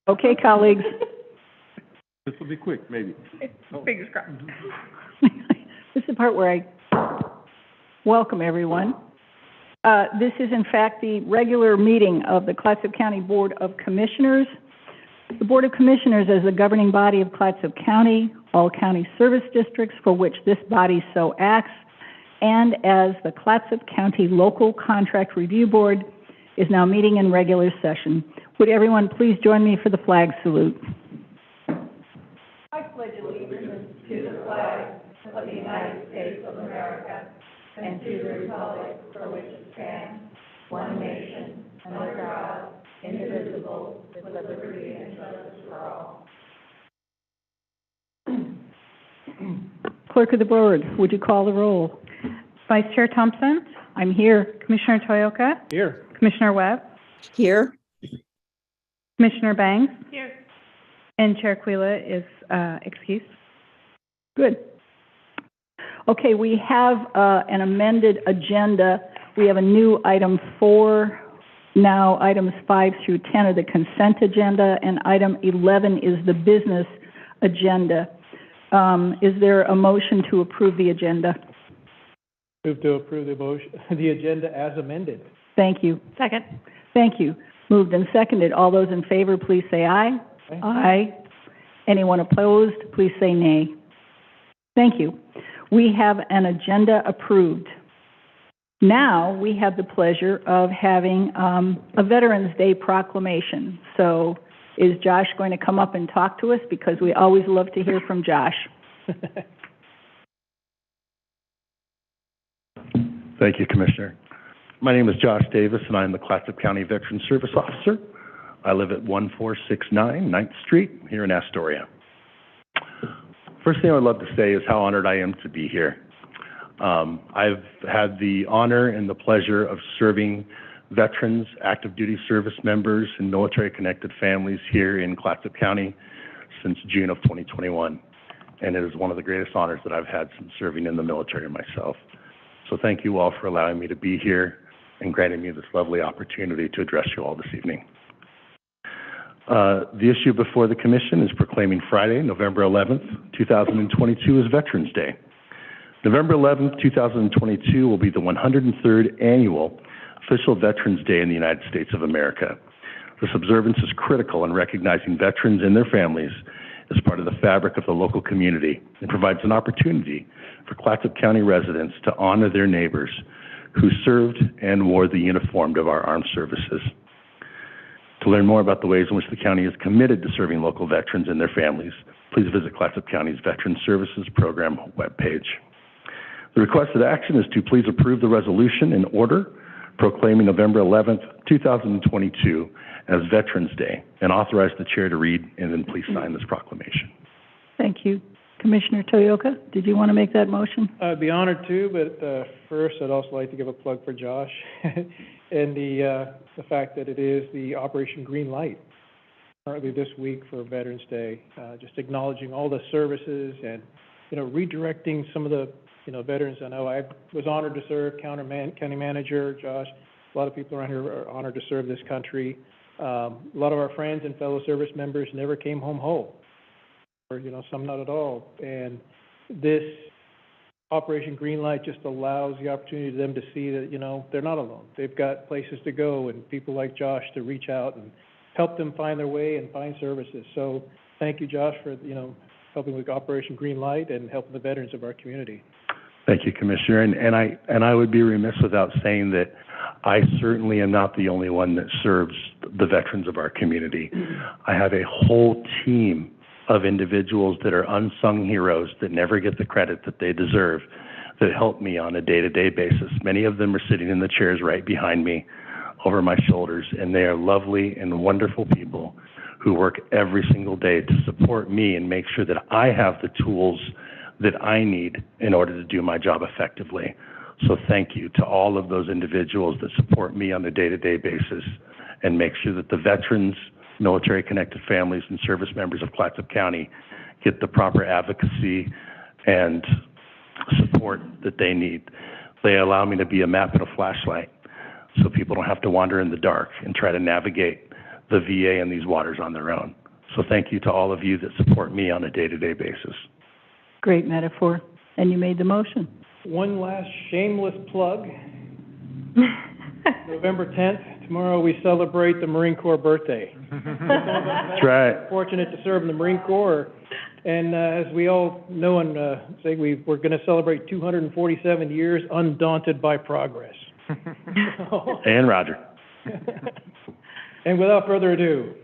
Okay, colleagues. This will be quick, maybe. Fingers crossed. This is the part where I welcome everyone. This is in fact the regular meeting of the Clatsop County Board of Commissioners. The Board of Commissioners is the governing body of Clatsop County, all county service districts for which this body so acts, and as the Clatsop County Local Contract Review Board is now meeting in regular session. Would everyone please join me for the flag salute? I pledge allegiance to the flag of the United States of America and to the republic for which it stands, one nation, under God, indivisible, with liberty and justice for all. Clerk of the Board, would you call the roll? Vice Chair Thompson, I'm here. Commissioner Toyoka, Here. Commissioner Webb, Here? Commissioner Bangs, Here. and Chair Quila is excused. Good. Okay, we have an amended agenda. We have a new item 4, now items 5 through 10 are the consent agenda, and item 11 is the business agenda. Is there a motion to approve the agenda? Move to approve the agenda as amended. Thank you. Second. Thank you. Moved and seconded. All those in favor, please say aye. Aye. Aye. Anyone opposed, please say nay. Thank you. We have an agenda approved. Now, we have the pleasure of having a Veterans Day proclamation. So, is Josh going to come up and talk to us? Because we always love to hear from Josh. Thank you, Commissioner. My name is Josh Davis, and I'm the Clatsop County Veteran Service Officer. I live at 1469 9th Street here in Astoria. First thing I would love to say is how honored I am to be here. I've had the honor and the pleasure of serving veterans, active duty service members, and military-connected families here in Clatsop County since June of 2021. And it is one of the greatest honors that I've had since serving in the military myself. So thank you all for allowing me to be here and granting me this lovely opportunity to address you all this evening. The issue before the Commission is proclaiming Friday, November 11th, 2022 as Veterans Day. November 11th, 2022 will be the 103rd annual official Veterans Day in the United States of America. This observance is critical in recognizing veterans and their families as part of the fabric of the local community and provides an opportunity for Clatsop County residents to honor their neighbors who served and wore the uniform of our armed services. To learn more about the ways in which the county is committed to serving local veterans and their families, please visit Clatsop County's Veteran Services Program webpage. The requested action is to please approve the resolution in order proclaiming November 11th, 2022 as Veterans Day and authorize the chair to read and then please sign this proclamation. Thank you. Commissioner Toyoka, did you want to make that motion? I'd be honored to, but first I'd also like to give a plug for Josh and the fact that it is the Operation Green Light currently this week for Veterans Day, just acknowledging all the services and, redirecting some of the, veterans. I know I was honored to serve, county manager, Josh. A lot of people around here are honored to serve this country. A lot of our friends and fellow service members never came home whole, or, some not at all. And this Operation Greenlight just allows the opportunity to them to see that, they're not alone. They've got places to go and people like Josh to reach out and help them find their way and find services. So thank you, Josh, for, helping with Operation Greenlight and helping the veterans of our community. Thank you, Commissioner. And I would be remiss without saying that I certainly am not the only one that serves the veterans of our community. I have a whole team of individuals that are unsung heroes that never get the credit that they deserve, that help me on a day-to-day basis. Many of them are sitting in the chairs right behind me over my shoulders, and they are lovely and wonderful people who work every single day to support me and make sure that I have the tools that I need in order to do my job effectively. So thank you to all of those individuals that support me on a day-to-day basis and make sure that the veterans, military-connected families, and service members of Clatsop County get the proper advocacy and support that they need. They allow me to be a map and a flashlight so people don't have to wander in the dark and try to navigate the VA and these waters on their own. So thank you to all of you that support me on a day-to-day basis. Great metaphor. And you made the motion. One last shameless plug. November 10th, tomorrow we celebrate the Marine Corps birthday. That's right. Fortunate to serve in the Marine Corps. And as we all know and say, we're going to celebrate 247 years undaunted by progress. And Roger. And without further ado,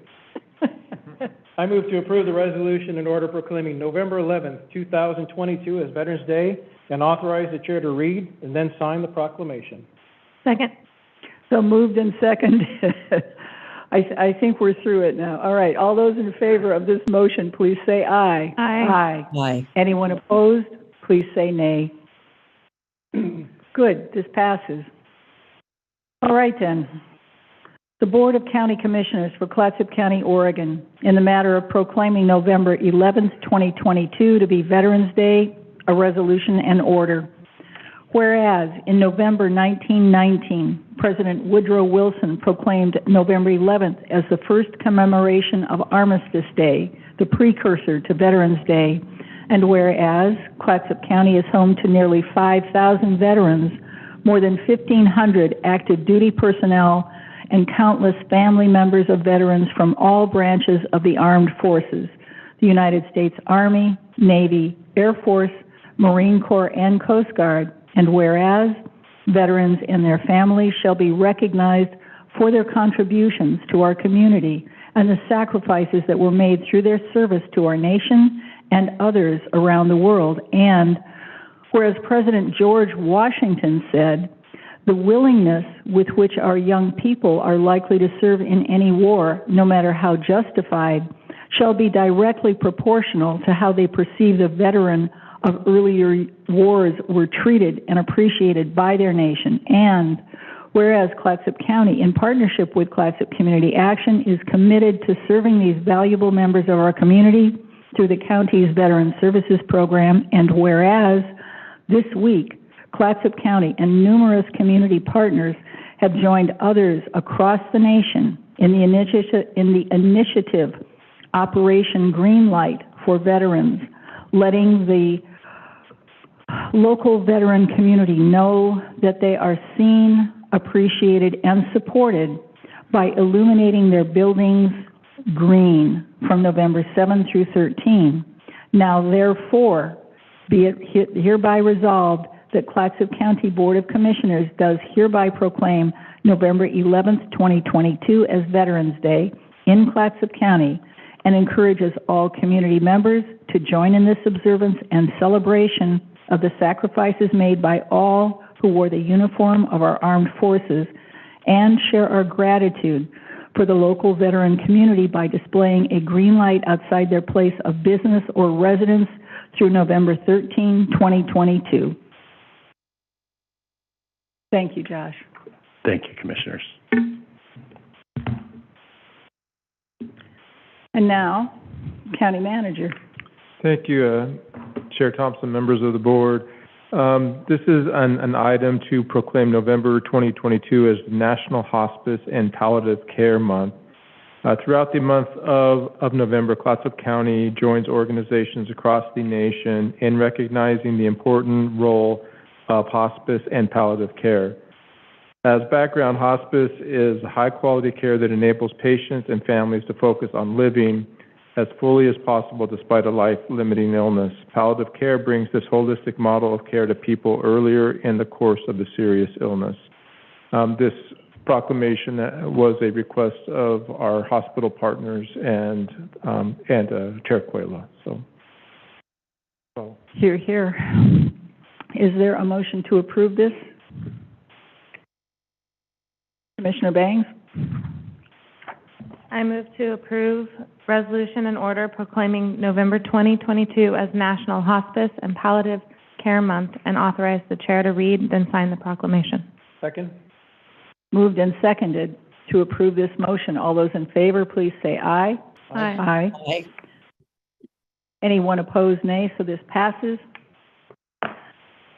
I move to approve the resolution in order proclaiming November 11th, 2022 as Veterans Day and authorize the chair to read and then sign the proclamation. Second. So moved and seconded. I think we're through it now. All right, all those in favor of this motion, please say aye. Aye. Aye. Anyone opposed, please say nay. Good, this passes. All right then. The Board of County Commissioners for Clatsop County, Oregon, in the matter of proclaiming November 11th, 2022 to be Veterans Day, a resolution and order. Whereas in November 1919, President Woodrow Wilson proclaimed November 11th as the first commemoration of Armistice Day, the precursor to Veterans Day, and whereas Clatsop County is home to nearly 5,000 veterans, more than 1,500 active duty personnel, and countless family members of veterans from all branches of the armed forces, the United States Army, Navy, Air Force, Marine Corps, and Coast Guard, and whereas veterans and their families shall be recognized for their contributions to our community and the sacrifices that were made through their service to our nation and others around the world, and whereas President George Washington said, the willingness with which our young people are likely to serve in any war, no matter how justified, shall be directly proportional to how they perceive the veteran of earlier wars were treated and appreciated by their nation. And whereas Clatsop County, in partnership with Clatsop Community Action, is committed to serving these valuable members of our community through the county's Veteran Services Program, and whereas this week, Clatsop County and numerous community partners have joined others across the nation in the initiative Operation Greenlight for Veterans, letting the local veteran community know that they are seen, appreciated, and supported by illuminating their buildings green from November 7 through 13. Now, therefore, be it hereby resolved that Clatsop County Board of Commissioners does hereby proclaim November 11th, 2022 as Veterans Day in Clatsop County and encourages all community members to join in this observance and celebration of the sacrifices made by all who wore the uniform of our armed forces and share our gratitude for the local veteran community by displaying a green light outside their place of business or residence through November 13, 2022. Thank you, Josh. Thank you, Commissioners. And now, County Manager. Thank you, Chair Thompson, members of the board. This is an item to proclaim November 2022 as National Hospice and Palliative Care Month. Throughout the month of November, Clatsop County joins organizations across the nation in recognizing the important role of hospice and palliative care. As background, hospice is high-quality care that enables patients and families to focus on living as fully as possible despite a life-limiting illness. Palliative care brings this holistic model of care to people earlier in the course of the serious illness. This proclamation was a request of our hospital partners and Chair Cuellar. Hear, hear. Is there a motion to approve this? Commissioner Bangs? I move to approve resolution and order proclaiming November 2022 as National Hospice and Palliative Care Month and authorize the chair to read, then sign the proclamation. Second. Moved and seconded to approve this motion. All those in favor, please say aye. Aye. Aye. Aye. Anyone opposed, nay. So this passes.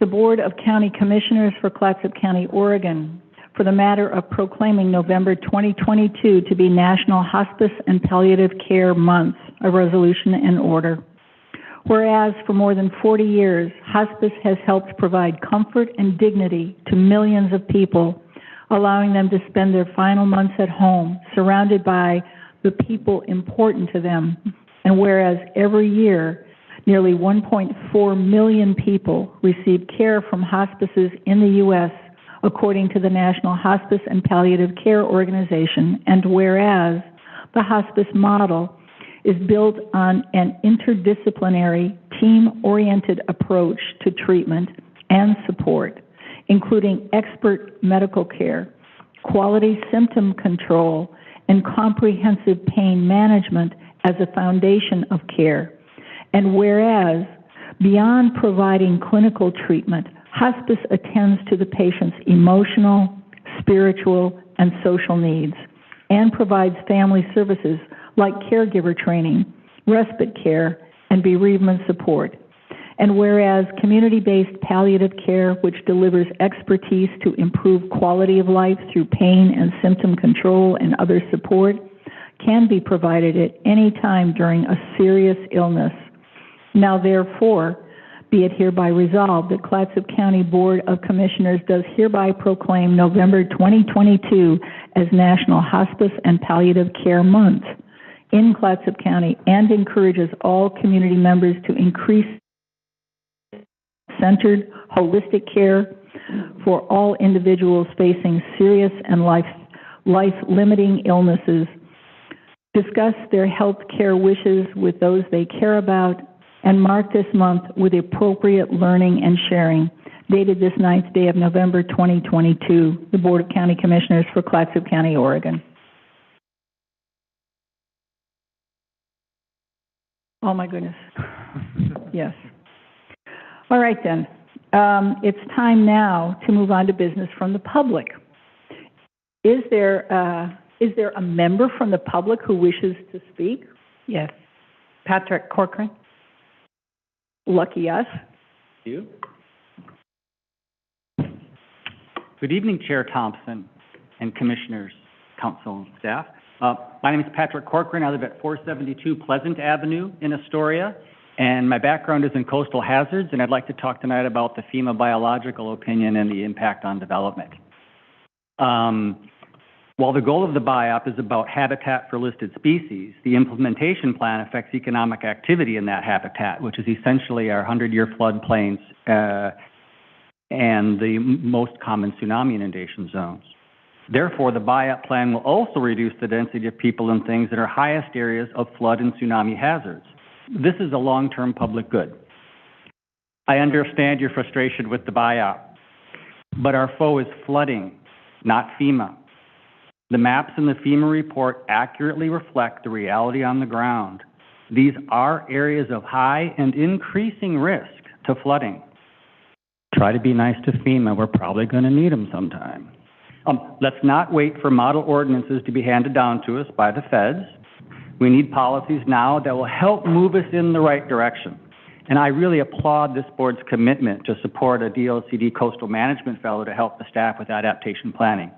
The Board of County Commissioners for Clatsop County, Oregon, for the matter of proclaiming November 2022 to be National Hospice and Palliative Care Month, a resolution in order. Whereas for more than 40 years, hospice has helped provide comfort and dignity to millions of people, allowing them to spend their final months at home, surrounded by the people important to them. And whereas every year, nearly 1.4 million people receive care from hospices in the U.S., according to the National Hospice and Palliative Care Organization, and whereas the hospice model is built on an interdisciplinary, team-oriented approach to treatment and support, including expert medical care, quality symptom control, and comprehensive pain management as a foundation of care. And whereas, beyond providing clinical treatment, hospice attends to the patient's emotional, spiritual, and social needs, and provides family services like caregiver training, respite care, and bereavement support. And whereas community-based palliative care, which delivers expertise to improve quality of life through pain and symptom control and other support, can be provided at any time during a serious illness. Now therefore, be it hereby resolved that Clatsop County Board of Commissioners does hereby proclaim November 2022 as National Hospice and Palliative Care Month in Clatsop County, and encourages all community members to increase centered, holistic care for all individuals facing serious and life-limiting illnesses, discuss their health care wishes with those they care about, and mark this month with appropriate learning and sharing. Dated this 9th day of November 2022, the Board of County Commissioners for Clatsop County, Oregon. Oh my goodness. Yes. All right then. It's time now to move on to business from the public. Is there a member from the public who wishes to speak? Yes. Patrick Corcoran. Lucky us. You. Good evening, Chair Thompson and Commissioners, Council, and staff. My name is Patrick Corcoran. I live at 472 Pleasant Avenue in Astoria, and my background is in coastal hazards, and I'd like to talk tonight about the FEMA biological opinion and the impact on development. While the goal of the BIOP is about habitat for listed species, the implementation plan affects economic activity in that habitat, which is essentially our 100-year floodplains and the most common tsunami inundation zones. Therefore, the BIOP plan will also reduce the density of people and things that are highest areas of flood and tsunami hazards. This is a long-term public good. I understand your frustration with the BIOP, but our foe is flooding, not FEMA. The maps in the FEMA report accurately reflect the reality on the ground. These are areas of high and increasing risk to flooding. Try to be nice to FEMA. We're probably going to need them sometime. Let's not wait for model ordinances to be handed down to us by the feds. We need policies now that will help move us in the right direction. And I really applaud this board's commitment to support a DLCD coastal management fellow to help the staff with adaptation planning.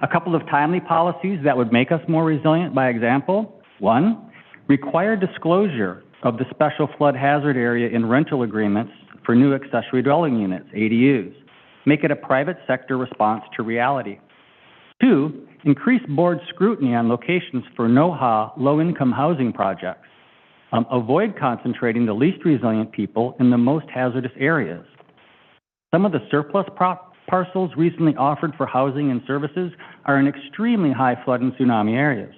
A couple of timely policies that would make us more resilient, by example: 1, require disclosure of the special flood hazard area in rental agreements for new accessory dwelling units, ADUs. Make it a private sector response to reality. 2, increase board scrutiny on locations for NOHA low-income housing projects. Avoid concentrating the least resilient people in the most hazardous areas. Some of the surplus parcels recently offered for housing and services are in extremely high flood and tsunami areas.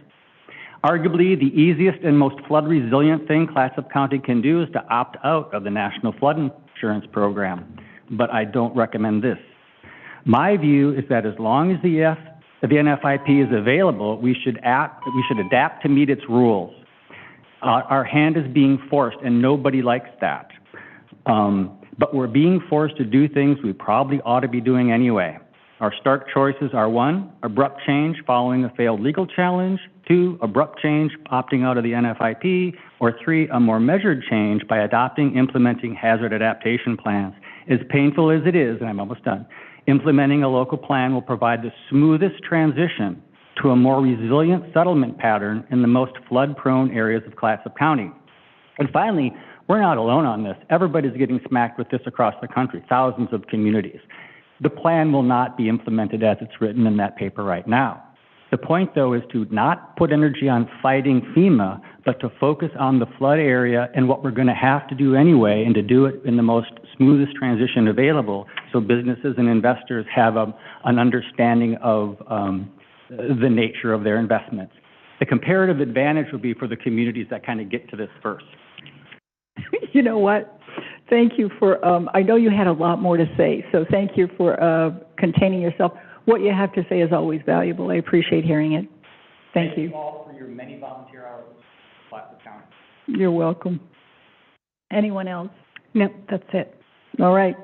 Arguably, the easiest and most flood-resilient thing Clatsop County can do is to opt out of the National Flood Insurance Program, but I don't recommend this. My view is that as long as the NFIP is available, we should adapt to meet its rules. Our hand is being forced, and nobody likes that. But we're being forced to do things we probably ought to be doing anyway. Our stark choices are: 1, abrupt change following a failed legal challenge; 2, abrupt change opting out of the NFIP; or 3, a more measured change by implementing hazard adaptation plans. As painful as it is, and I'm almost done, Implementing a local plan will provide the smoothest transition to a more resilient settlement pattern in the most flood-prone areas of Clatsop County. And finally, we're not alone on this. Everybody's getting smacked with this across the country, thousands of communities. The plan will not be implemented as it's written in that paper right now. The point, though, is to not put energy on fighting FEMA, but to focus on the flood area and what we're going to have to do anyway, and to do it in the most smoothest transition available so businesses and investors have an understanding of the nature of their investments. The comparative advantage will be for the communities that kind of get to this first. You know what? Thank you for, I know you had a lot more to say, so thank you for containing yourself. What you have to say is always valuable. I appreciate hearing it. Thank you. Thank you all for your many volunteer hours in Clatsop County. You're welcome. Anyone else? No, that's it. All right.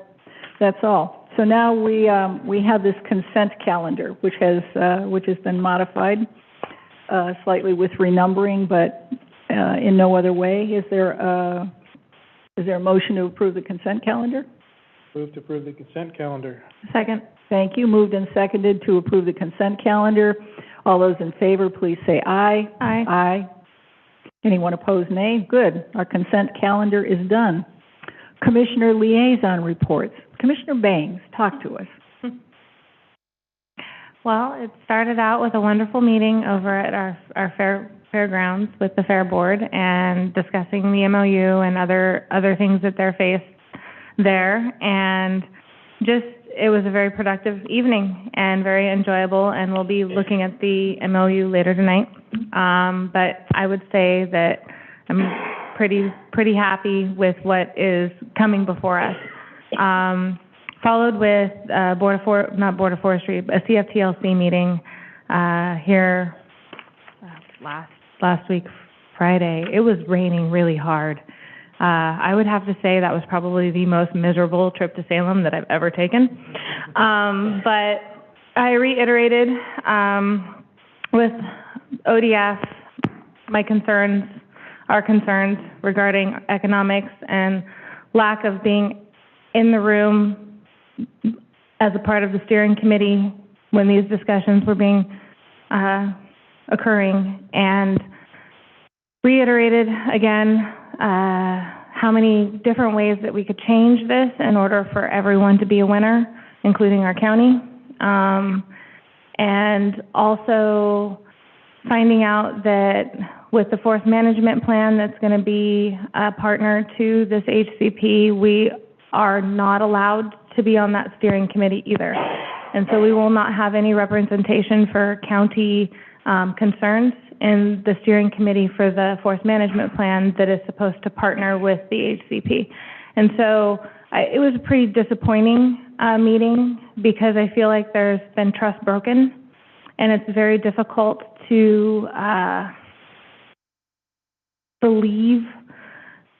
That's all. So now we have this consent calendar, which has been modified slightly with renumbering, but in no other way. Is there a motion to approve the consent calendar? Move to approve the consent calendar. Second. Thank you. Moved and seconded to approve the consent calendar. All those in favor, please say aye. Aye. Aye. Anyone opposed, nay? Good. Our consent calendar is done. Commissioner liaison reports. Commissioner Bangs, talk to us. Well, it started out with a wonderful meeting over at our fairgrounds with the Fair Board and discussing the MOU and other things that they're faced there. And just, it was a very productive evening and very enjoyable, and we'll be looking at the MOU later tonight. But I would say that I'm pretty happy with what is coming before us. Followed with a CFTLC meeting here last week, Friday. It was raining really hard. I would have to say that was probably the most miserable trip to Salem that I've ever taken. But I reiterated with ODF our concerns regarding economics and lack of being in the room as a part of the steering committee when these discussions were being occurring, and reiterated again how many different ways that we could change this in order for everyone to be a winner, including our county. And also finding out that with the forest management plan that's going to be a partner to this HCP, we are not allowed to be on that steering committee either. And so we will not have any representation for county concerns in the steering committee for the forest management plan that is supposed to partner with the HCP. And so it was a pretty disappointing meeting because I feel like there's been trust broken, and it's very difficult to believe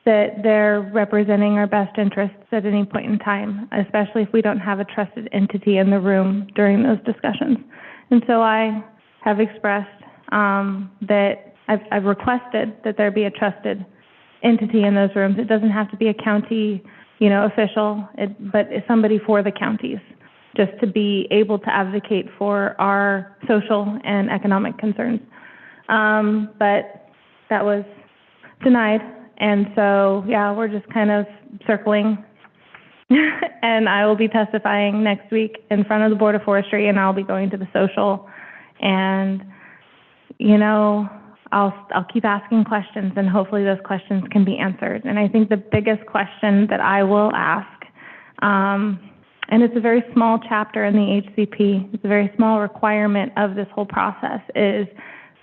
that they're representing our best interests at any point in time, especially if we don't have a trusted entity in the room during those discussions. And so I have expressed that I've requested that there be a trusted entity in those rooms. It doesn't have to be a county, official, but somebody for the counties, just to be able to advocate for our social and economic concerns. But that was denied. And so, yeah, we're just kind of circling. And I will be testifying next week in front of the Board of Forestry, and I'll be going to the social. And, I'll keep asking questions, and hopefully those questions can be answered. And I think the biggest question that I will ask, and it's a very small chapter in the HCP, it's a very small requirement of this whole process, is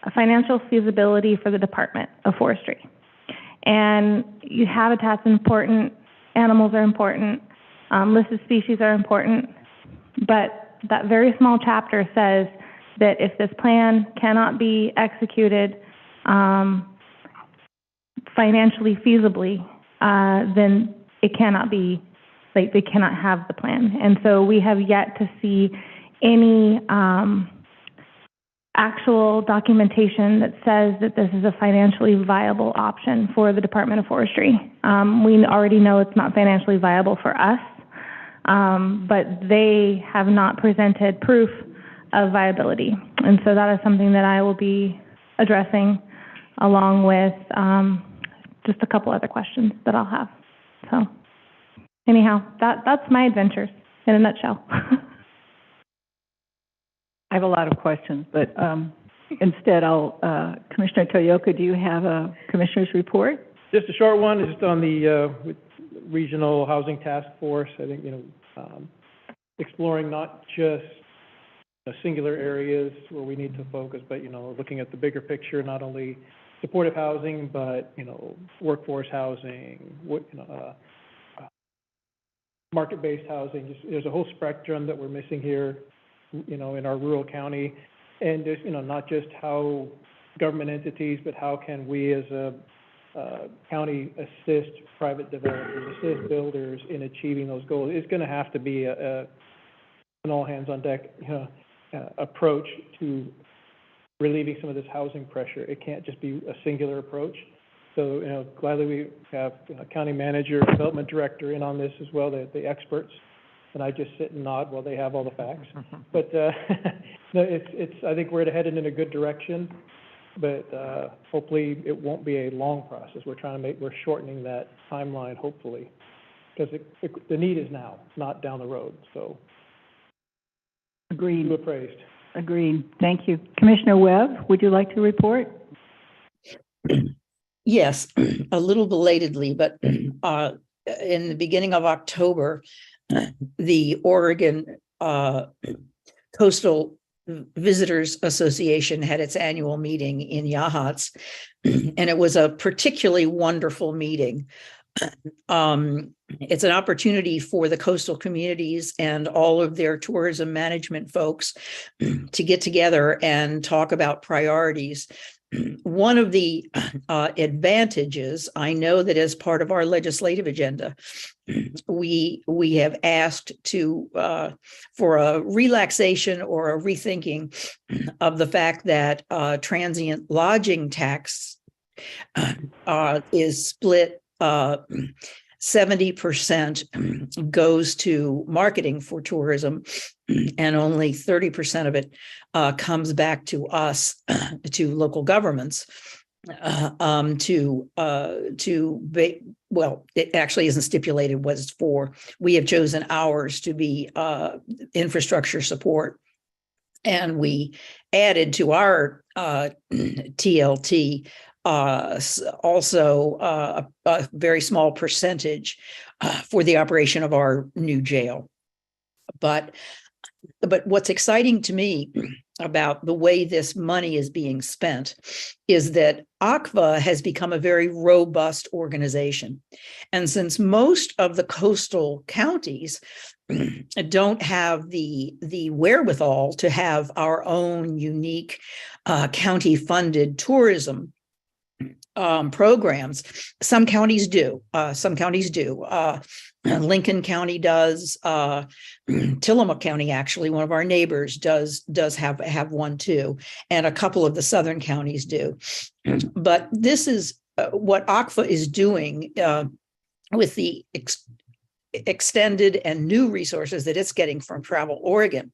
a financial feasibility for the Department of Forestry. And habitat's important, animals are important, listed species are important, but that very small chapter says that if this plan cannot be executed financially feasibly, then it cannot be, they cannot have the plan. And so we have yet to see any actual documentation that says that this is a financially viable option for the Department of Forestry. We already know it's not financially viable for us. but they have not presented proof of viability. And so that is something that I will be addressing along with just a couple other questions that I'll have. So anyhow, that's my adventures in a nutshell. I have a lot of questions, but instead I'll, Commissioner Toyoka, do you have a commissioner's report? Just a short one, just on the with Regional Housing Task Force. I think, exploring not just singular areas where we need to focus, but, looking at the bigger picture, not only supportive housing, but, workforce housing, market-based housing. There's a whole spectrum that we're missing here, in our rural county. And there's, not just how government entities, but how can we as a county assist private developers, assist builders in achieving those goals. It's going to have to be an all-hands-on-deck approach to relieving some of this housing pressure. It can't just be a singular approach. So, gladly we have county manager, development director in on this as well, the experts, and I just sit and nod while they have all the facts. But no, I think we're headed in a good direction. But hopefully it won't be a long process. We're shortening that timeline, hopefully, because the need is now, not down the road. So, agreed. You appraised. Agreed. Thank you. Commissioner Webb, would you like to report? Yes, a little belatedly, but in the beginning of October, the Oregon Coastal Visitors Association had its annual meeting in Yachats, and it was a particularly wonderful meeting. It's an opportunity for the coastal communities and all of their tourism management folks to get together and talk about priorities. One of the advantages, I know that as part of our legislative agenda, we have asked for a relaxation or a rethinking of the fact that transient lodging tax is split 70% goes to marketing for tourism, and only 30% of it comes back to us, to local governments, well, it actually isn't stipulated what it's for. We have chosen ours to be infrastructure support, and we added to our TLT also a very small percentage for the operation of our new jail. But what's exciting to me about the way this money is being spent is that ACVA has become a very robust organization. And since most of the coastal counties don't have the wherewithal to have our own unique county-funded tourism programs, some counties do. Lincoln County does. Tillamook County, actually, one of our neighbors, does have one too, and a couple of the southern counties do. But this is what ACVA is doing with the extended and new resources that it's getting from Travel Oregon,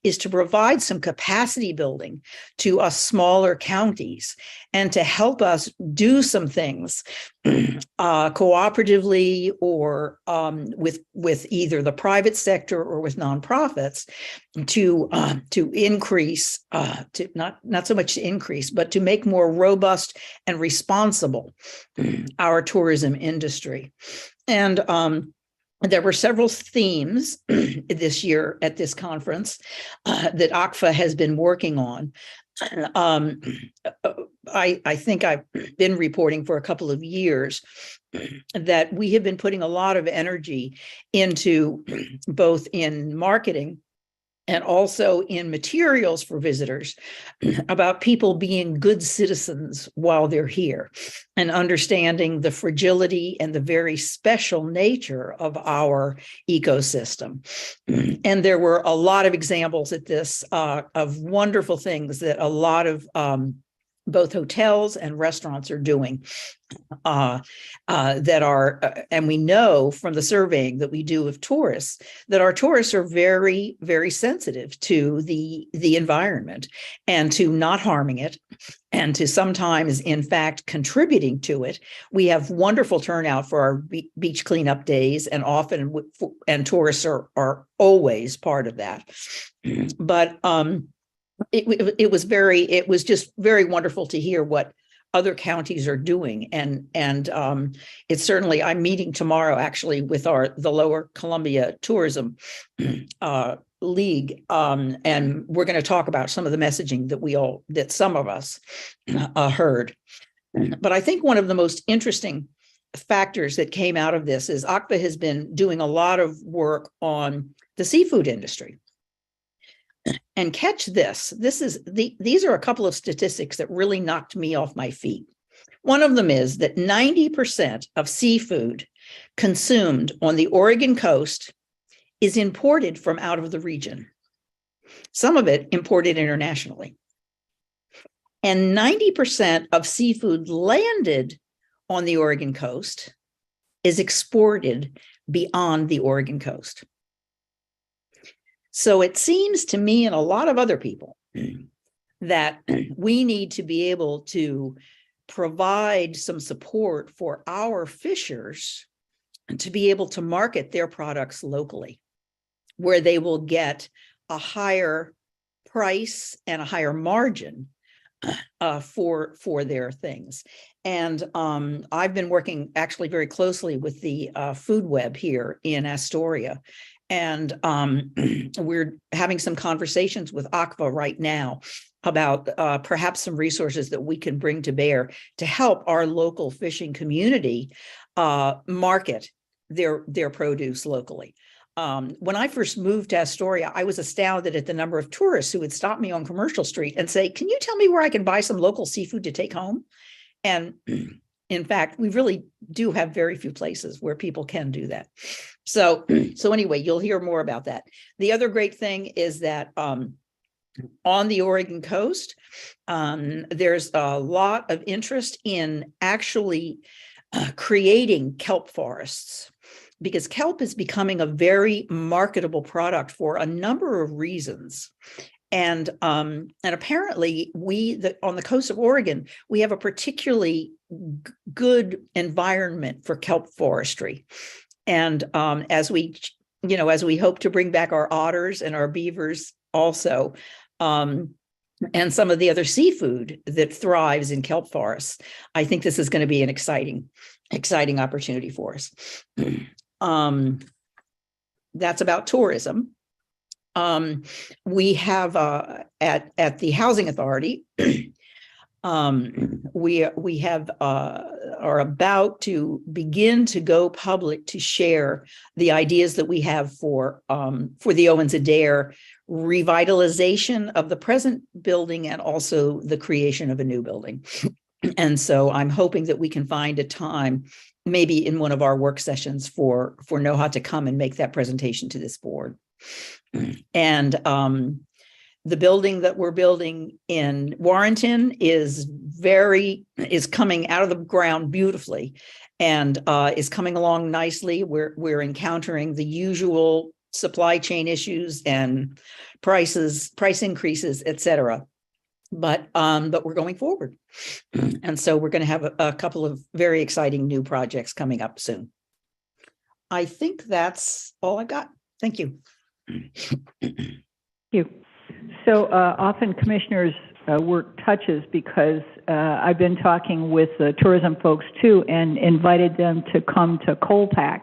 is to provide some capacity building to us smaller counties and to help us do some things cooperatively or with either the private sector or with nonprofits to increase, to not so much to increase, but to make more robust and responsible our tourism industry. And there were several themes this year at this conference that ACVA has been working on. I think I've been reporting for a couple of years that we have been putting a lot of energy into both in marketing and also in materials for visitors about people being good citizens while they're here and understanding the fragility and the very special nature of our ecosystem. And there were a lot of examples at this of wonderful things that a lot of both hotels and restaurants are doing, that are, and we know from the surveying that we do of tourists, that our tourists are very, very sensitive to the environment and to not harming it, and to sometimes, in fact, contributing to it. We have wonderful turnout for our beach cleanup days, and often, and tourists are always part of that. But it was just very wonderful to hear what other counties are doing, and it's certainly, I'm meeting tomorrow actually with the Lower Columbia Tourism League, and we're going to talk about some of the messaging that some of us heard. But I think one of the most interesting factors that came out of this is ACVA has been doing a lot of work on the seafood industry. And catch this, these are a couple of statistics that really knocked me off my feet. One of them is that 90% of seafood consumed on the Oregon coast is imported from out of the region. Some of it imported internationally. And 90% of seafood landed on the Oregon coast is exported beyond the Oregon coast. So it seems to me and a lot of other people that we need to be able to provide some support for our fishers to be able to market their products locally, where they will get a higher price and a higher margin for their things. And I've been working actually very closely with the Food Web here in Astoria. And we're having some conversations with ACVA right now about perhaps some resources that we can bring to bear to help our local fishing community market their produce locally. When I first moved to Astoria, I was astounded at the number of tourists who would stop me on Commercial Street and say, "Can you tell me where I can buy some local seafood to take home?" And in fact, we really do have very few places where people can do that. So anyway, you'll hear more about that. The other great thing is that on the Oregon coast, there's a lot of interest in actually creating kelp forests, because kelp is becoming a very marketable product for a number of reasons. And apparently on the coast of Oregon, we have a particularly good environment for kelp forestry. And as we hope to bring back our otters and our beavers also, and some of the other seafood that thrives in kelp forests, I think this is going to be an exciting opportunity for us. That's about tourism. We have at the Housing Authority, we have are about to begin to go public to share the ideas that we have for the Owens Adair revitalization of the present building and also the creation of a new building. And so I'm hoping that we can find a time, maybe in one of our work sessions, for NOHA to come and make that presentation to this board. And the building that we're building in Warrenton is coming out of the ground beautifully, and is coming along nicely. We're encountering the usual supply chain issues and price increases, et cetera. But we're going forward. And so we're going to have a couple of very exciting new projects coming up soon. I think that's all I've got. Thank you. Thank you. So often commissioners' work touches, because I've been talking with the tourism folks too, and invited them to come to Colpac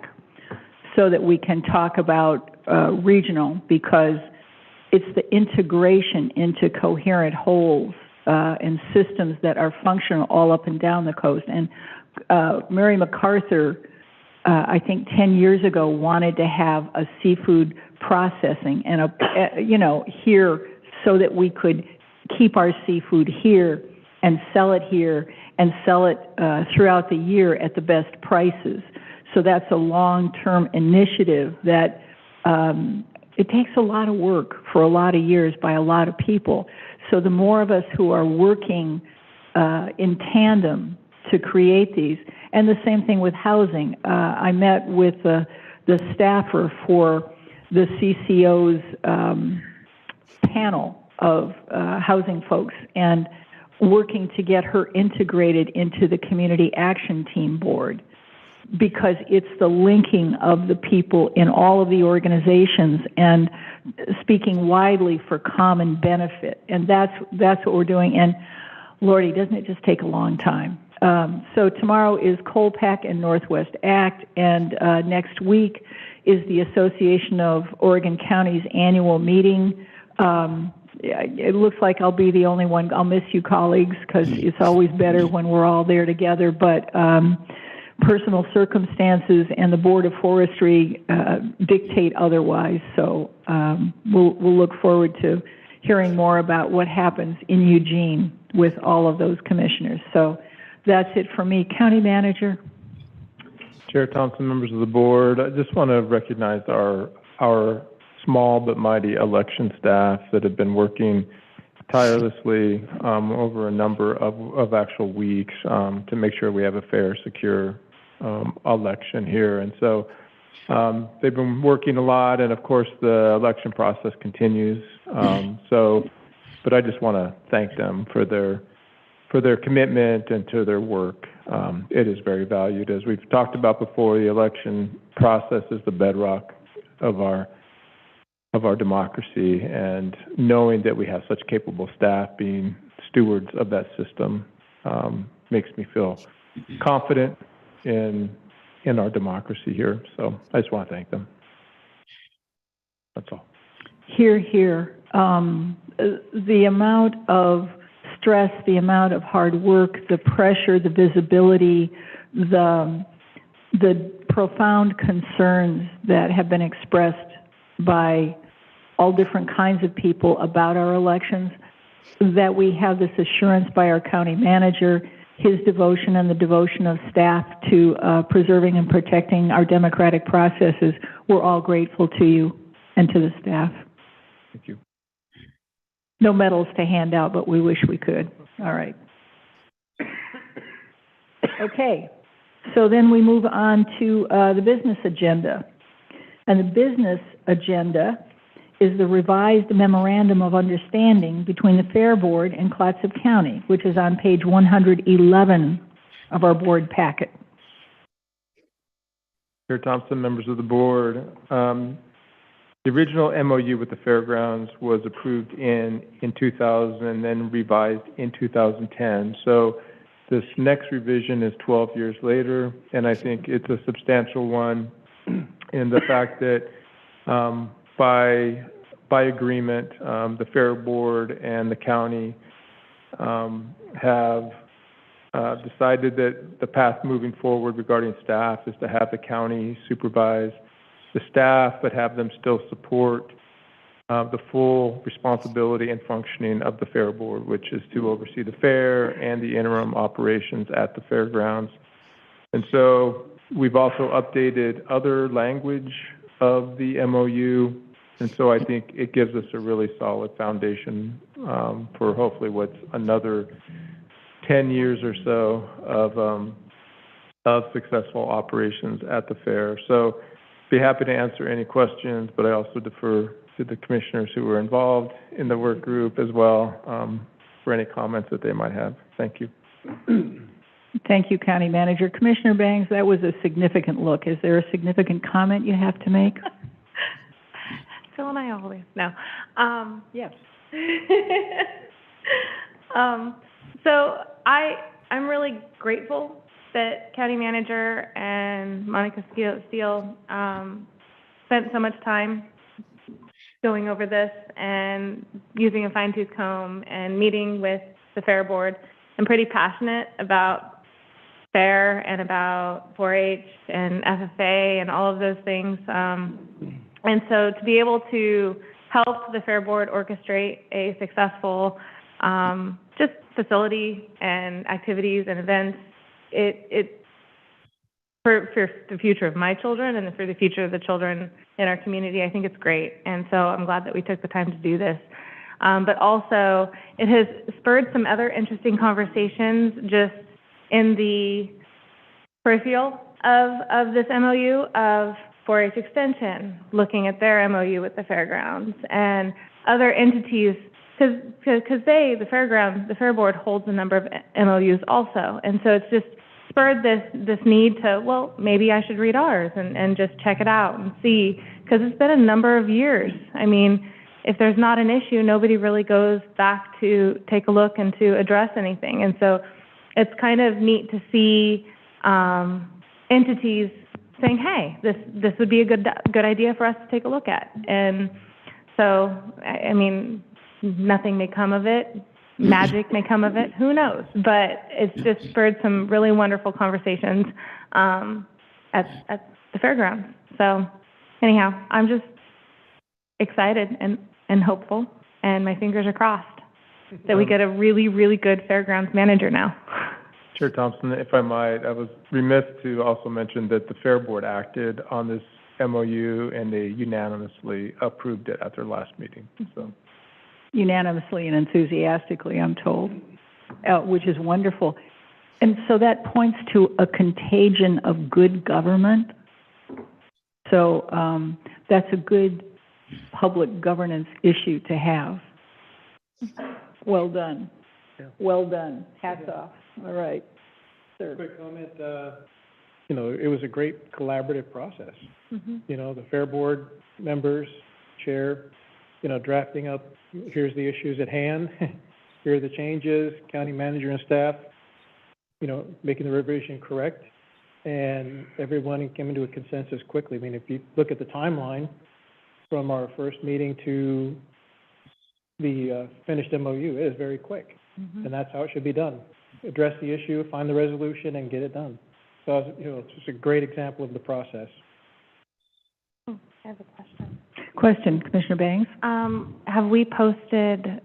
so that we can talk about regional, because it's the integration into coherent wholes and systems that are functional all up and down the coast. And Mary MacArthur, I think 10 years ago, wanted to have a seafood processing and here, so that we could keep our seafood here and sell it here and sell it throughout the year at the best prices. So that's a long-term initiative that it takes a lot of work for a lot of years by a lot of people. So the more of us who are working in tandem to create these. And the same thing with housing. I met with the staffer for the CCO's panel of housing folks and working to get her integrated into the Community Action Team board, because it's the linking of the people in all of the organizations and speaking widely for common benefit. And that's what we're doing. And Lordy, doesn't it just take a long time? So tomorrow is Colpack and Northwest Act, and next week is the Association of Oregon Counties annual meeting. It looks like I'll be the only one. I'll miss you, colleagues, because it's always better when we're all there together. But personal circumstances and the Board of Forestry dictate otherwise. So we'll look forward to hearing more about what happens in Eugene with all of those commissioners. So that's it for me. County Manager. Chair Thompson, members of the board, I just want to recognize our small but mighty election staff that have been working tirelessly over a number of actual weeks to make sure we have a fair, secure election here. And so they've been working a lot, and of course the election process continues. But I just want to thank them for their commitment and to their work. It is very valued. As we've talked about before, the election process is the bedrock of our democracy, and knowing that we have such capable staff being stewards of that system makes me feel confident in our democracy here. So I just want to thank them. That's all. Hear, hear. The amount of stress, the amount of hard work, the pressure, the visibility, the profound concerns that have been expressed by all different kinds of people about our elections, that we have this assurance by our county manager, his devotion and the devotion of staff to preserving and protecting our democratic processes. We're all grateful to you and to the staff. Thank you. No medals to hand out, but we wish we could. All right. Okay, so then we move on to the business agenda. And the business agenda is the revised memorandum of understanding between the Fair Board and Clatsop County, which is on page 111 of our board packet. Chair Thompson, members of the board, the original MOU with the fairgrounds was approved in 2000 and then revised in 2010. So this next revision is 12 years later, and I think it's a substantial one in the fact that by agreement, the Fair Board and the county have decided that the path moving forward regarding staff is to have the county supervise the staff, but have them still support the full responsibility and functioning of the Fair Board, which is to oversee the fair and the interim operations at the fairgrounds. And so we've also updated other language of the MOU, and so I think it gives us a really solid foundation for hopefully what's another 10 years or so of successful operations at the fair. So be happy to answer any questions, but I also defer to the commissioners who were involved in the work group as well for any comments that they might have. Thank you. Thank you, County Manager. Commissioner Bangs, that was a significant look. Is there a significant comment you have to make? Phil and I always know. Yes. So I'm really grateful that County Manager and Monica Steele spent so much time going over this and using a fine-tooth comb and meeting with the Fair Board. I'm pretty passionate about fair and about 4-H and FFA and all of those things. And so to be able to help the Fair Board orchestrate a successful just facility and activities and events, it for the future of my children and for the future of the children in our community, I think it's great. And so I'm glad that we took the time to do this. But also, it has spurred some other interesting conversations just in the peripheral of this MOU of 4-H Extension, looking at their MOU with the fairgrounds and other entities, because the Fair Board holds a number of MOUs also. And so it's just spurred this need to, well, maybe I should read ours and just check it out and see, because it's been a number of years. I mean, if there's not an issue, nobody really goes back to take a look and to address anything. And so it's kind of neat to see entities saying, hey, this would be a good idea for us to take a look at. And so, I mean, nothing may come of it. Magic may come of it. Who knows? But it's just spurred some really wonderful conversations at the fairgrounds. So anyhow, I'm just excited and hopeful, and my fingers are crossed that we get a really, really good fairgrounds manager now. Chair Thompson, if I might, I was remiss to also mention that the Fair Board acted on this MOU and they unanimously approved it at their last meeting, so. Unanimously and enthusiastically, I'm told, which is wonderful. And so that points to a contagion of good government. So that's a good public governance issue to have. Well done. Yeah. Well done. Hats off. All right. Sir. Quick comment, you know, it was a great collaborative process. You know, the Fair Board members, chair, you know, drafting up, here's the issues at hand, here are the changes, county manager and staff, you know, making the revision correct, and everyone came into a consensus quickly. I mean, if you look at the timeline from our first meeting to the finished MOU, it is very quick, and that's how it should be done. Address the issue, find the resolution, and get it done. So, you know, it's just a great example of the process. I have a question. Question, Commissioner Bangs? Have we posted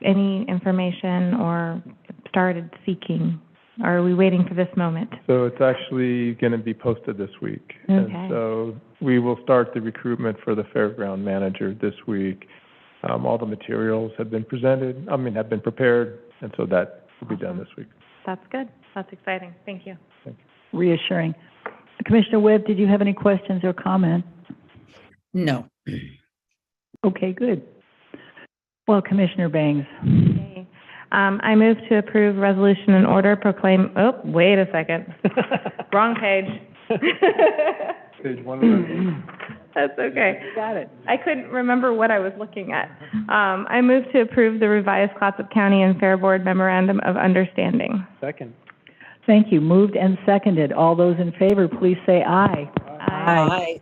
any information or started seeking? Or are we waiting for this moment? So it's actually going to be posted this week. Okay. And so we will start the recruitment for the fairground manager this week. All the materials have been have been prepared, and so that will be done this week. That's good. That's exciting. Thank you. Reassuring. Commissioner Webb, did you have any questions or comments? No. Okay, good. Well, Commissioner Bangs. Okay. I move to approve resolution and order proclaim, wait a second. Wrong page. Page 1. That's okay. Got it. I couldn't remember what I was looking at. I move to approve the revised Clatsop County and Fair Board Memorandum of Understanding. Second. Thank you. Moved and seconded. All those in favor, please say aye. Aye.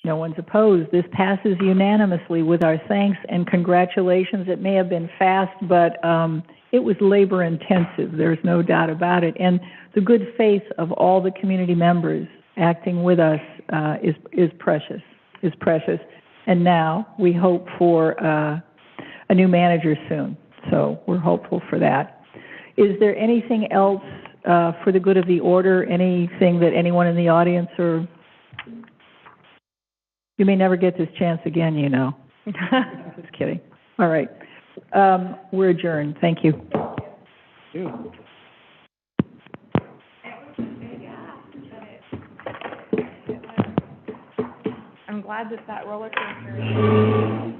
No one's opposed. This passes unanimously with our thanks and congratulations. It may have been fast, but it was labor intensive. There's no doubt about it. And the good faith of all the community members acting with us is precious. And now we hope for a new manager soon. So we're hopeful for that. Is there anything else for the good of the order? Anything that anyone in the audience or... You may never get this chance again, you know. Just kidding. All right. We're adjourned. Thank you. I'm glad that roller coaster